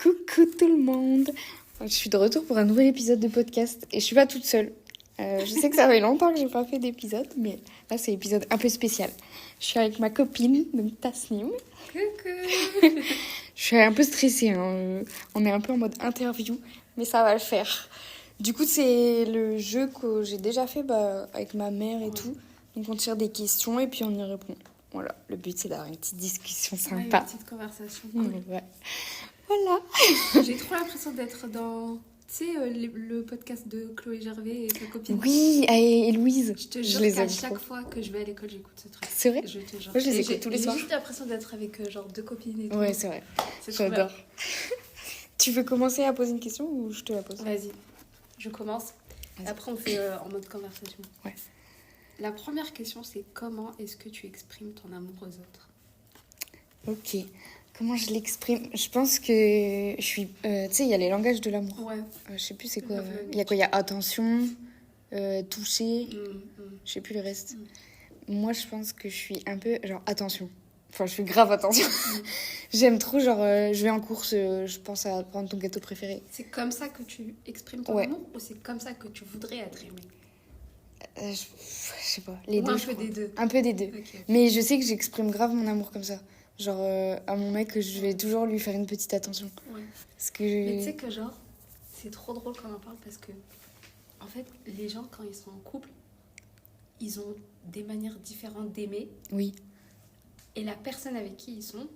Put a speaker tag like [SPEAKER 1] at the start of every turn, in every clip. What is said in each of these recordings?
[SPEAKER 1] Coucou tout le monde. Je suis de retour pour un nouvel épisode de podcast et je suis pas toute seule. Je sais que ça fait longtemps que j'ai pas fait d'épisode, mais là c'est un épisode un peu spécial. Je suis avec ma copine, donc Tasnim.
[SPEAKER 2] Coucou.
[SPEAKER 1] Je suis un peu stressée, hein. On est un peu en mode interview, mais ça va le faire. Du coup, c'est le jeu que j'ai déjà fait avec ma mère et tout. Donc on tire des questions et puis on y répond. Voilà, le but c'est d'avoir une petite discussion
[SPEAKER 2] Ouais,
[SPEAKER 1] sympa.
[SPEAKER 2] une petite conversation. Cool.
[SPEAKER 1] Ouais. Voilà.
[SPEAKER 2] J'ai trop l'impression d'être dans, tu sais, le podcast de Chloé Gervais et sa copine.
[SPEAKER 1] Oui, et Louise.
[SPEAKER 2] Je te jure
[SPEAKER 1] les
[SPEAKER 2] qu'à
[SPEAKER 1] aime
[SPEAKER 2] chaque
[SPEAKER 1] trop.
[SPEAKER 2] fois que je vais à l'école, j'écoute ce truc.
[SPEAKER 1] C'est vrai?
[SPEAKER 2] Je te jure.
[SPEAKER 1] Moi, je les
[SPEAKER 2] Et
[SPEAKER 1] écoute tous les soirs.
[SPEAKER 2] J'ai juste l'impression d'être avec genre deux copines et tout.
[SPEAKER 1] Ouais, c'est vrai.
[SPEAKER 2] C'est trop
[SPEAKER 1] J'adore.
[SPEAKER 2] bien.
[SPEAKER 1] Tu veux commencer à poser une question ou je te la pose?
[SPEAKER 2] Vas-y, je commence.
[SPEAKER 1] Vas-y.
[SPEAKER 2] Après, on fait en mode conversation.
[SPEAKER 1] Ouais.
[SPEAKER 2] La première question, c'est comment est-ce que tu exprimes ton amour aux autres?
[SPEAKER 1] Ok. Comment je l'exprime? Je pense que je suis... tu sais, il y a les langages de l'amour.
[SPEAKER 2] Ouais.
[SPEAKER 1] Je sais plus c'est quoi.
[SPEAKER 2] Love language.
[SPEAKER 1] Il y a quoi? Il y a attention, toucher, je sais plus le reste. Moi, je pense que je suis un peu genre attention. Enfin, je suis grave attention. J'aime trop, genre, je vais en course, je pense à prendre ton gâteau préféré.
[SPEAKER 2] C'est comme ça que tu exprimes ton
[SPEAKER 1] Ouais.
[SPEAKER 2] amour ou c'est comme ça que tu voudrais être aimé?
[SPEAKER 1] Je sais pas, les
[SPEAKER 2] Ou
[SPEAKER 1] deux.
[SPEAKER 2] un
[SPEAKER 1] je
[SPEAKER 2] peu
[SPEAKER 1] crois.
[SPEAKER 2] des deux.
[SPEAKER 1] Un peu des deux.
[SPEAKER 2] Ok.
[SPEAKER 1] Mais je sais que j'exprime grave mon amour comme ça. Genre, à mon mec, je vais toujours lui faire une petite attention.
[SPEAKER 2] Ouais.
[SPEAKER 1] Parce que...
[SPEAKER 2] Mais tu sais que genre, c'est trop drôle quand on en parle parce que, en fait, les gens, quand ils sont en couple, ils ont des manières différentes d'aimer.
[SPEAKER 1] Oui.
[SPEAKER 2] Et la personne avec qui ils sont,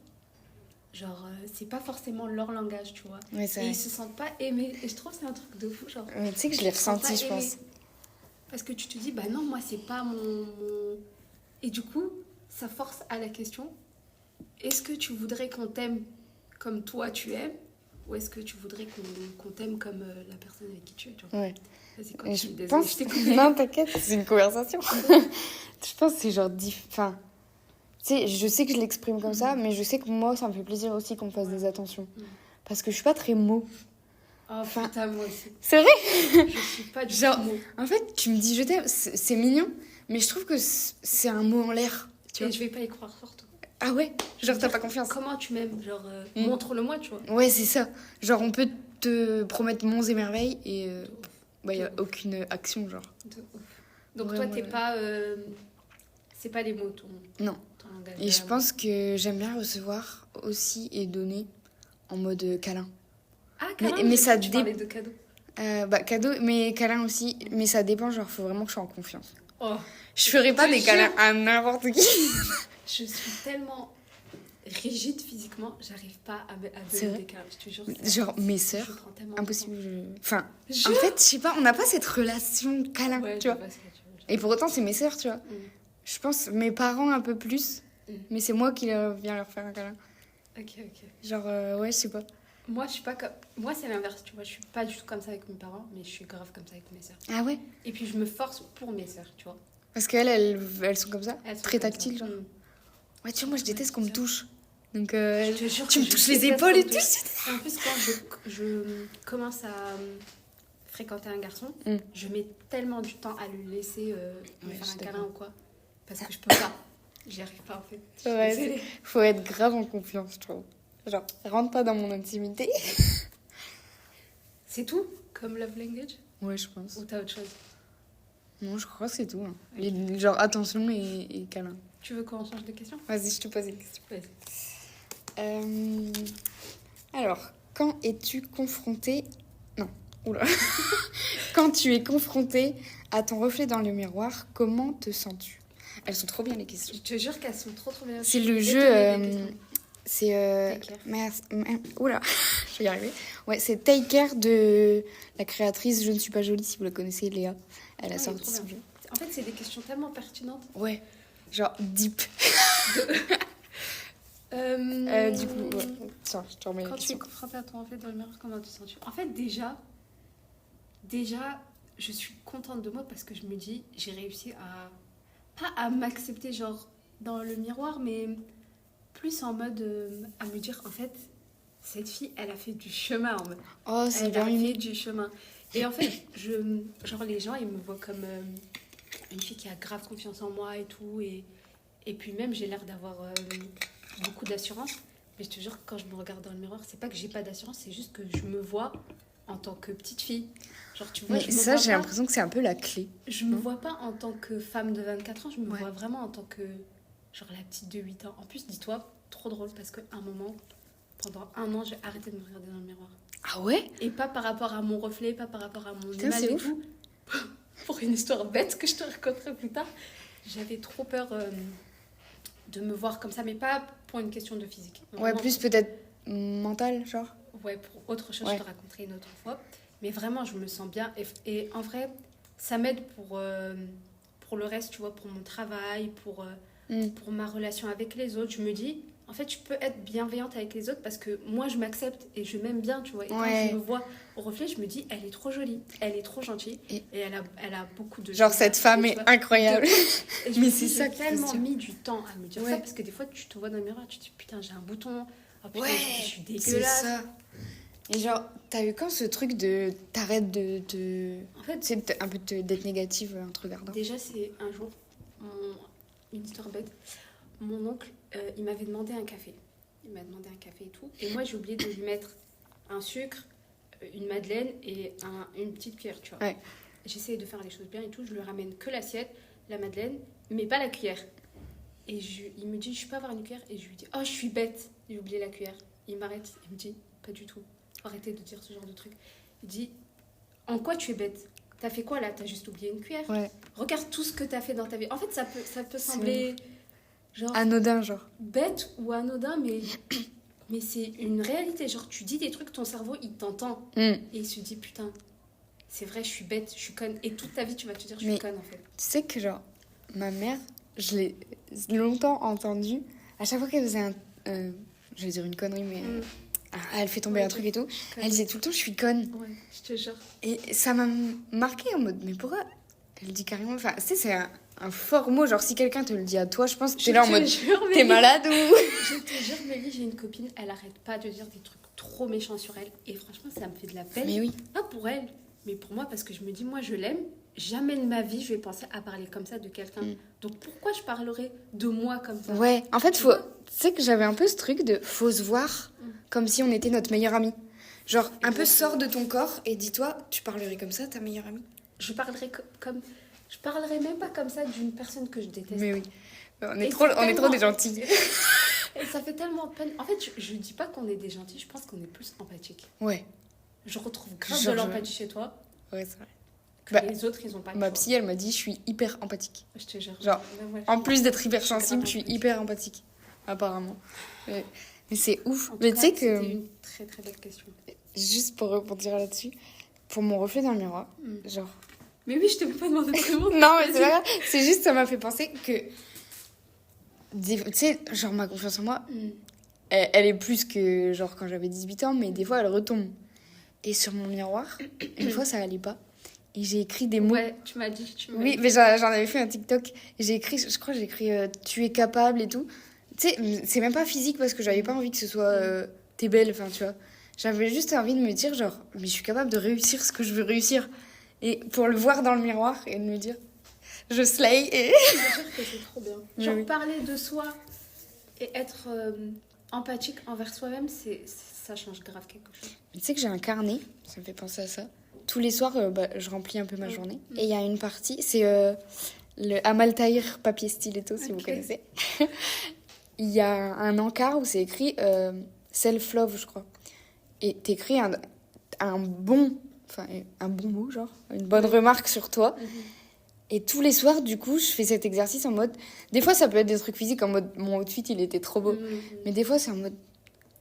[SPEAKER 2] genre, c'est pas forcément leur langage, tu vois.
[SPEAKER 1] Ouais, c'est
[SPEAKER 2] Et
[SPEAKER 1] vrai.
[SPEAKER 2] ils se sentent pas aimés. Et je trouve que c'est un truc de fou, genre.
[SPEAKER 1] Tu sais que je l'ai
[SPEAKER 2] ils se sentent
[SPEAKER 1] ressenti, je
[SPEAKER 2] pas
[SPEAKER 1] pense.
[SPEAKER 2] aimés. Parce que tu te dis, bah non, moi, c'est pas mon... Et du coup, ça force à la question, est-ce que tu voudrais qu'on t'aime comme toi tu aimes? Ou est-ce que tu voudrais qu'on t'aime comme la personne avec qui tu es, tu vois?
[SPEAKER 1] Ouais.
[SPEAKER 2] Vas-y,
[SPEAKER 1] Et
[SPEAKER 2] continue,
[SPEAKER 1] je
[SPEAKER 2] désolée,
[SPEAKER 1] pense...
[SPEAKER 2] je t'ai coupé.
[SPEAKER 1] Non, t'inquiète, c'est une conversation. Je pense que c'est genre... Enfin, tu sais, je sais que je l'exprime comme ça, mais je sais que moi, ça me fait plaisir aussi qu'on me fasse des attentions. Parce que je suis pas très mot.
[SPEAKER 2] Oh
[SPEAKER 1] Enfin,
[SPEAKER 2] putain, moi aussi.
[SPEAKER 1] C'est vrai?
[SPEAKER 2] Je suis pas du
[SPEAKER 1] Genre,
[SPEAKER 2] tout mot.
[SPEAKER 1] en fait, tu me dis je t'aime, c'est mignon, mais je trouve que c'est un mot en l'air. Tu
[SPEAKER 2] Et
[SPEAKER 1] vois?
[SPEAKER 2] je vais pas y croire surtout.
[SPEAKER 1] Ah ouais? Genre, t'as pas confiance?
[SPEAKER 2] Comment tu m'aimes? Genre,
[SPEAKER 1] Mm.
[SPEAKER 2] montre-le-moi, tu vois.
[SPEAKER 1] Ouais, c'est ça. Genre, on peut te promettre monts et merveilles et bah, y a aucune action, genre.
[SPEAKER 2] De ouf. Donc
[SPEAKER 1] Ouais,
[SPEAKER 2] toi,
[SPEAKER 1] moi,
[SPEAKER 2] t'es
[SPEAKER 1] ouais.
[SPEAKER 2] pas... c'est pas les mots,
[SPEAKER 1] Non.
[SPEAKER 2] ton langage.
[SPEAKER 1] Et je pense que j'aime bien recevoir aussi et donner en mode câlin.
[SPEAKER 2] Ah, câlin,
[SPEAKER 1] mais ça
[SPEAKER 2] tu
[SPEAKER 1] dé-
[SPEAKER 2] parlais de cadeaux.
[SPEAKER 1] Cadeau, mais câlin aussi. Mais ça dépend, genre, faut vraiment que je sois en confiance.
[SPEAKER 2] Oh,
[SPEAKER 1] Je ferai pas
[SPEAKER 2] te
[SPEAKER 1] des
[SPEAKER 2] jure.
[SPEAKER 1] câlins à n'importe qui.
[SPEAKER 2] je suis tellement rigide physiquement, j'arrive pas à
[SPEAKER 1] C'est
[SPEAKER 2] donner
[SPEAKER 1] vrai
[SPEAKER 2] des câlins, je te jure.
[SPEAKER 1] Genre, mes
[SPEAKER 2] Je
[SPEAKER 1] sœurs,
[SPEAKER 2] prends tellement
[SPEAKER 1] impossible. Enfin, en
[SPEAKER 2] Jure.
[SPEAKER 1] fait, je sais pas, on n'a pas cette relation câlin,
[SPEAKER 2] Ouais,
[SPEAKER 1] tu vois.
[SPEAKER 2] je vois ce que tu veux dire.
[SPEAKER 1] Et pour autant, c'est mes sœurs, tu vois. Je pense mes parents un peu plus, mais c'est moi qui viens leur faire un câlin.
[SPEAKER 2] Ok, ok.
[SPEAKER 1] Genre, ouais, je sais pas.
[SPEAKER 2] Moi, je suis pas comme... Moi, c'est l'inverse, tu vois. Je suis pas du tout comme ça avec mes parents, mais je suis grave comme ça avec mes sœurs.
[SPEAKER 1] Ah ouais?
[SPEAKER 2] Et puis, je me force pour mes sœurs, tu vois.
[SPEAKER 1] Parce qu'elles sont comme ça,
[SPEAKER 2] Elles sont
[SPEAKER 1] très
[SPEAKER 2] comme
[SPEAKER 1] tactiles,
[SPEAKER 2] ça.
[SPEAKER 1] genre. Ouais, tu vois, moi, je déteste
[SPEAKER 2] Ouais,
[SPEAKER 1] qu'on me
[SPEAKER 2] c'est ça.
[SPEAKER 1] touche. Donc,
[SPEAKER 2] Je te jure
[SPEAKER 1] tu
[SPEAKER 2] que
[SPEAKER 1] me
[SPEAKER 2] je
[SPEAKER 1] touches les
[SPEAKER 2] déteste
[SPEAKER 1] épaules
[SPEAKER 2] qu'on
[SPEAKER 1] et
[SPEAKER 2] me
[SPEAKER 1] tout.
[SPEAKER 2] touche. En plus, quand je commence à fréquenter un garçon, je mets tellement du temps à lui laisser me
[SPEAKER 1] Ouais,
[SPEAKER 2] faire
[SPEAKER 1] je suis
[SPEAKER 2] un câlin
[SPEAKER 1] d'accord.
[SPEAKER 2] ou quoi. Parce que je peux pas. J'y arrive pas, en fait. Je suis
[SPEAKER 1] Ouais,
[SPEAKER 2] désolée.
[SPEAKER 1] faut être grave en confiance, je trouve. Genre, rentre pas dans mon intimité.
[SPEAKER 2] C'est tout comme love language?
[SPEAKER 1] Ouais, je pense.
[SPEAKER 2] Ou t'as autre chose?
[SPEAKER 1] Non, je crois que c'est tout. Hein. Genre, attention et câlin.
[SPEAKER 2] Tu veux qu'on change de question?
[SPEAKER 1] Vas-y, je te pose une question.
[SPEAKER 2] Vas-y.
[SPEAKER 1] Alors, quand es-tu confronté... Non, oula. Quand tu es confronté à ton reflet dans le miroir, comment te sens-tu? Elles sont trop bien, les questions.
[SPEAKER 2] Je te jure qu'elles sont trop bien.
[SPEAKER 1] C'est
[SPEAKER 2] Je
[SPEAKER 1] le
[SPEAKER 2] suis
[SPEAKER 1] jeu...
[SPEAKER 2] étonnée des questions.
[SPEAKER 1] c'est...
[SPEAKER 2] Take care.
[SPEAKER 1] Oula, je vais y arriver. Ouais, c'est Take Care de la créatrice Je ne suis pas jolie, si vous la connaissez, Léa. Elle a
[SPEAKER 2] Ouais,
[SPEAKER 1] sorti
[SPEAKER 2] trop
[SPEAKER 1] son
[SPEAKER 2] bien.
[SPEAKER 1] jeu.
[SPEAKER 2] En fait, c'est des questions tellement pertinentes.
[SPEAKER 1] Ouais, genre deep. Du coup, ouais. Tiens, je te remets la
[SPEAKER 2] Quand tu es
[SPEAKER 1] question.
[SPEAKER 2] confronté à ton reflet dans le miroir, comment te sens-tu? En fait, déjà, je suis contente de moi parce que je me dis, j'ai réussi à... Pas à m'accepter, genre, dans le miroir, mais plus en mode à me dire, en fait, cette fille, elle a fait du chemin. En mode.
[SPEAKER 1] Oh, c'est
[SPEAKER 2] Elle
[SPEAKER 1] bien
[SPEAKER 2] a fait
[SPEAKER 1] mignon.
[SPEAKER 2] du chemin. Et en fait, genre, les gens, ils me voient comme une fille qui a grave confiance en moi et tout. Et puis même, j'ai l'air d'avoir beaucoup d'assurance. Mais je te jure, quand je me regarde dans le miroir, c'est pas que j'ai pas d'assurance, c'est juste que je me vois en tant que petite fille. Genre, tu vois,
[SPEAKER 1] Mais ça, j'ai l'impression que c'est un peu la clé.
[SPEAKER 2] Je me vois pas en tant que femme de 24 ans, je me
[SPEAKER 1] Ouais.
[SPEAKER 2] vois vraiment en tant que, genre, la petite de 8 ans. En plus, dis-toi, trop drôle, parce qu'à un moment, pendant 1 an, j'ai arrêté de me regarder dans le miroir.
[SPEAKER 1] Ah ouais?
[SPEAKER 2] Et pas par rapport à mon reflet, pas par rapport à mon
[SPEAKER 1] Putain,
[SPEAKER 2] image
[SPEAKER 1] c'est
[SPEAKER 2] et
[SPEAKER 1] ouf.
[SPEAKER 2] tout. Pour une histoire bête que je te raconterai plus tard, j'avais trop peur de me voir comme ça, mais pas pour une question de physique.
[SPEAKER 1] Ouais,
[SPEAKER 2] Vraiment,
[SPEAKER 1] plus peut-être mental, genre.
[SPEAKER 2] ouais, pour autre chose,
[SPEAKER 1] Ouais.
[SPEAKER 2] je te raconterai une autre fois. Mais vraiment, je me sens bien. Et en vrai, ça m'aide pour le reste, tu vois, pour mon travail, pour ma relation avec les autres. Je me dis, en fait, je peux être bienveillante avec les autres parce que moi, je m'accepte et je m'aime bien, tu vois. Et quand
[SPEAKER 1] Ouais.
[SPEAKER 2] je me vois au reflet, je me dis, elle est trop jolie, elle est trop gentille
[SPEAKER 1] Et-
[SPEAKER 2] et elle a beaucoup de
[SPEAKER 1] Genre,
[SPEAKER 2] choses
[SPEAKER 1] cette
[SPEAKER 2] à
[SPEAKER 1] femme
[SPEAKER 2] dire,
[SPEAKER 1] est
[SPEAKER 2] tu vois.
[SPEAKER 1] incroyable.
[SPEAKER 2] Et je
[SPEAKER 1] Mais
[SPEAKER 2] me
[SPEAKER 1] c'est
[SPEAKER 2] dis,
[SPEAKER 1] ça
[SPEAKER 2] j'ai
[SPEAKER 1] qu'il faut se
[SPEAKER 2] tellement
[SPEAKER 1] dire.
[SPEAKER 2] mis du temps à me dire
[SPEAKER 1] Ouais.
[SPEAKER 2] ça parce que des fois, tu te vois dans le miroir, tu te dis, putain, j'ai un bouton. Oh, putain,
[SPEAKER 1] Ouais,
[SPEAKER 2] je suis
[SPEAKER 1] c'est
[SPEAKER 2] dégueulasse.
[SPEAKER 1] ça. Et genre, t'as eu quand ce truc de t'arrêtes de
[SPEAKER 2] En fait,
[SPEAKER 1] c'est un peu d'être négative en te regardant?
[SPEAKER 2] déjà, c'est un jour, une histoire bête. Mon oncle, il m'avait demandé un café. Il m'a demandé un café et tout. Et moi, j'ai oublié de lui mettre un sucre, une madeleine et une petite cuillère, tu vois.
[SPEAKER 1] Ouais.
[SPEAKER 2] J'essaye de faire les choses bien et tout. Je lui ramène que l'assiette, la madeleine, mais pas la cuillère. Et il me dit, je peux avoir une cuillère? Et je lui dis, oh, je suis bête, j'ai oublié la cuillère. Il m'arrête, il me dit, pas du tout. Faut arrêter de dire ce genre de truc. Il dit, en quoi tu es bête? T'as fait quoi là? T'as juste oublié une cuillère?
[SPEAKER 1] Ouais.
[SPEAKER 2] Regarde tout ce que t'as fait dans ta vie. En fait, ça peut sembler genre
[SPEAKER 1] Anodin, genre.
[SPEAKER 2] bête ou anodin, mais c'est une réalité. Genre, tu dis des trucs, ton cerveau, il t'entend. Et il se dit, putain, c'est vrai, je suis bête, je suis conne. Et toute ta vie, tu vas te dire, je suis conne, en fait.
[SPEAKER 1] Tu sais que, genre, ma mère, je l'ai longtemps entendue. À chaque fois qu'elle faisait je vais dire une connerie, mais elle fait tomber
[SPEAKER 2] Ouais,
[SPEAKER 1] un truc et tout.
[SPEAKER 2] Conne.
[SPEAKER 1] Elle disait tout le temps, je suis conne.
[SPEAKER 2] Ouais, je te jure.
[SPEAKER 1] Et ça m'a marqué en mode, mais pourquoi elle dit carrément. Enfin, tu sais, c'est un fort mot. Genre, si quelqu'un te le dit à toi, je pense que t'es là en mode, t'es malade ou.
[SPEAKER 2] Je te jure, Mélie, j'ai une copine, elle arrête pas de dire des trucs trop méchants sur elle. Et franchement, ça me fait de la peine.
[SPEAKER 1] Mais oui.
[SPEAKER 2] Pas pour elle, mais pour moi, parce que je me dis, moi, je l'aime. Jamais de ma vie, je vais penser à parler comme ça de quelqu'un. Donc, pourquoi je parlerais de moi comme ça?
[SPEAKER 1] Ouais, en fait, tu sais que j'avais un peu ce truc de faut se voir comme si on était notre meilleure amie. Genre, un peu sors de ton corps et dis-toi, tu parlerais comme ça à ta meilleure amie.
[SPEAKER 2] Je parlerais je parlerais même pas comme ça d'une personne que je déteste.
[SPEAKER 1] Mais oui. On est
[SPEAKER 2] Et
[SPEAKER 1] trop
[SPEAKER 2] tellement-
[SPEAKER 1] des gentils.
[SPEAKER 2] Et ça fait tellement peine. En fait, je dis pas qu'on est des gentils, je pense qu'on est plus empathiques.
[SPEAKER 1] Ouais,
[SPEAKER 2] Je retrouve grave
[SPEAKER 1] Genre,
[SPEAKER 2] de l'empathie chez toi,
[SPEAKER 1] ouais, c'est vrai.
[SPEAKER 2] que
[SPEAKER 1] Bah,
[SPEAKER 2] les autres, ils ont pas.
[SPEAKER 1] Ma
[SPEAKER 2] tu
[SPEAKER 1] psy, elle m'a dit, je suis hyper empathique.
[SPEAKER 2] vois. Je te jure.
[SPEAKER 1] Genre,
[SPEAKER 2] Ouais,
[SPEAKER 1] En plus d'être hyper sensible,
[SPEAKER 2] grave
[SPEAKER 1] je suis
[SPEAKER 2] empathique.
[SPEAKER 1] hyper empathique. Apparemment. Mais c'est ouf.
[SPEAKER 2] En tout
[SPEAKER 1] Mais
[SPEAKER 2] cas,
[SPEAKER 1] tu sais que,
[SPEAKER 2] c'était une très très belle question.
[SPEAKER 1] juste pour rebondir là-dessus, pour mon reflet dans le miroir, genre.
[SPEAKER 2] Mais oui, je t'ai même pas demandé de répondre.
[SPEAKER 1] Non, mais c'est pas grave. C'est juste, ça m'a fait penser que. Tu sais, genre, ma confiance en moi, elle est plus que genre quand j'avais 18 ans, mais des fois, elle retombe. Et sur mon miroir, une fois, ça allait pas. Et j'ai écrit des mots.
[SPEAKER 2] Ouais, tu m'as dit.
[SPEAKER 1] Oui, mais j'en avais fait un TikTok. Et j'ai écrit, je crois, j'ai écrit tu es capable et tout. Tu sais, c'est même pas physique parce que j'avais pas envie que ce soit t'es belle, enfin, tu vois. J'avais juste envie de me dire, genre, mais je suis capable de réussir ce que je veux réussir. Et pour le voir dans le miroir et de me dire, je slay. Et...
[SPEAKER 2] Je te jure que c'est trop bien.
[SPEAKER 1] Mais
[SPEAKER 2] Genre,
[SPEAKER 1] oui.
[SPEAKER 2] parler de soi et être empathique envers soi-même, ça change grave quelque chose.
[SPEAKER 1] Tu sais que j'ai un carnet, ça me fait penser à ça. Tous les soirs, je remplis un peu ma journée. Et il y a une partie, c'est le Amal Tahir papier styletto, si vous
[SPEAKER 2] Ok.
[SPEAKER 1] connaissez. Il y a un encart où c'est écrit self-love, je crois. Et t'écris un bon mot, genre, une bonne remarque sur toi. Et tous les soirs, du coup, je fais cet exercice en mode... Des fois, ça peut être des trucs physiques, en mode, mon outfit, il était trop beau. Mais des fois, c'est en mode,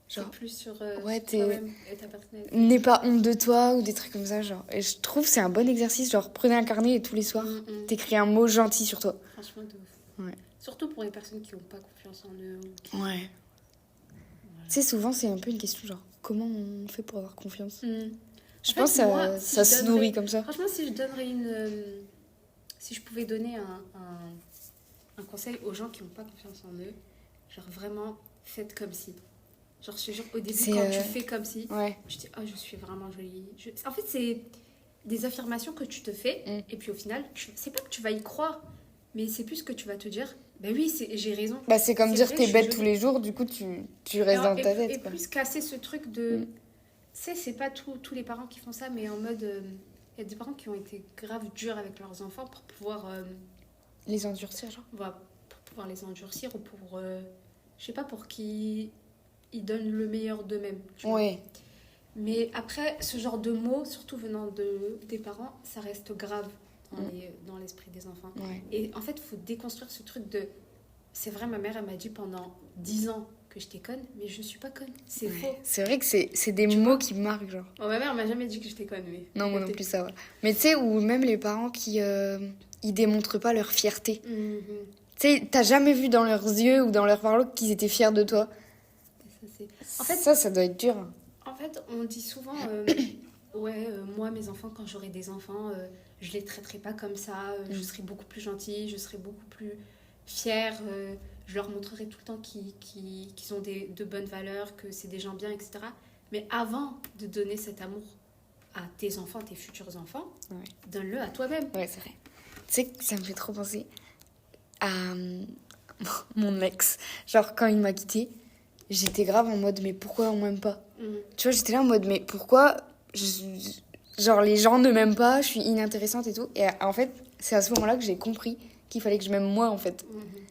[SPEAKER 2] Genre
[SPEAKER 1] genre,
[SPEAKER 2] plus sur
[SPEAKER 1] ouais,
[SPEAKER 2] toi-même et ta personnalité.
[SPEAKER 1] n'aie pas honte de toi, ou des trucs comme ça, genre. Et je trouve que c'est un bon exercice, genre, prenez un carnet et tous les soirs, t'écris un mot gentil sur toi.
[SPEAKER 2] Franchement, de ouf.
[SPEAKER 1] Ouais.
[SPEAKER 2] Surtout pour les personnes qui n'ont pas confiance en eux.
[SPEAKER 1] Ouais. Tu sais, souvent, c'est un peu une question, genre, comment on fait pour avoir confiance? Je
[SPEAKER 2] En
[SPEAKER 1] pense
[SPEAKER 2] fait,
[SPEAKER 1] que
[SPEAKER 2] moi,
[SPEAKER 1] ça
[SPEAKER 2] si je
[SPEAKER 1] se
[SPEAKER 2] donnerais-
[SPEAKER 1] nourrit comme ça.
[SPEAKER 2] Franchement, si je donnerais si je pouvais donner un conseil aux gens qui n'ont pas confiance en eux, genre vraiment, faites comme si. Genre, je te jure, au début,
[SPEAKER 1] C'est,
[SPEAKER 2] quand tu fais comme si,
[SPEAKER 1] Ouais.
[SPEAKER 2] tu dis, oh, je suis vraiment jolie. En fait, c'est des affirmations que tu te fais, et puis au final, c'est pas que tu vas y croire, mais c'est plus que tu vas te dire, Ben oui, j'ai raison.
[SPEAKER 1] Bah, c'est comme
[SPEAKER 2] C'est
[SPEAKER 1] dire
[SPEAKER 2] vrai,
[SPEAKER 1] t'es
[SPEAKER 2] je
[SPEAKER 1] bête
[SPEAKER 2] suis
[SPEAKER 1] tous les jours, du coup, tu restes dans ta
[SPEAKER 2] Et
[SPEAKER 1] tête, quoi.
[SPEAKER 2] plus casser ce truc de... Tu sais, c'est pas tous les parents qui font ça, mais en mode... Il y a des parents qui ont été grave durs avec leurs enfants pour pouvoir...
[SPEAKER 1] Les endurcir, genre.
[SPEAKER 2] voilà, pour pouvoir les endurcir ou pour... je sais pas, pour qu'ils ils donnent le meilleur d'eux-mêmes. Tu vois.
[SPEAKER 1] Ouais.
[SPEAKER 2] Mais après, ce genre de mots, surtout venant des parents, ça reste grave dans l'esprit des enfants.
[SPEAKER 1] Ouais.
[SPEAKER 2] Et en fait, il faut déconstruire ce truc de... C'est vrai, ma mère, elle m'a dit pendant 10 ans que j'étais conne, mais je suis pas conne. C'est
[SPEAKER 1] Ouais.
[SPEAKER 2] faux.
[SPEAKER 1] C'est vrai que c'est des mots qui marquent, genre.
[SPEAKER 2] Oh, ma mère m'a jamais dit que j'étais conne, mais...
[SPEAKER 1] Non, moi non plus, ça va. Mais tu sais, ou même les parents qui ils démontrent pas leur fierté.
[SPEAKER 2] Mhm.
[SPEAKER 1] Tu sais, t'as jamais vu dans leurs yeux ou dans leurs paroles qu'ils étaient fiers de toi.
[SPEAKER 2] En fait,
[SPEAKER 1] ça doit être dur. Hein.
[SPEAKER 2] En fait, on dit souvent, moi, mes enfants, quand j'aurai des enfants, je les traiterai pas comme ça, je serai beaucoup plus gentille, je serai beaucoup plus fière, je leur montrerai tout le temps qu'ils ont de bonnes valeurs, que c'est des gens bien, etc. Mais avant de donner cet amour à tes enfants, tes futurs enfants, donne-le à toi-même.
[SPEAKER 1] Ouais, c'est vrai. Tu sais que ça me fait trop penser à mon ex. Genre, quand il m'a quittée, j'étais grave en mode, mais pourquoi on m'aime pas ? Tu vois, j'étais là en mode, mais pourquoi genre les gens ne m'aiment pas, je suis inintéressante et tout. Et en fait, c'est à ce moment-là que j'ai compris qu'il fallait que je m'aime moi, en fait.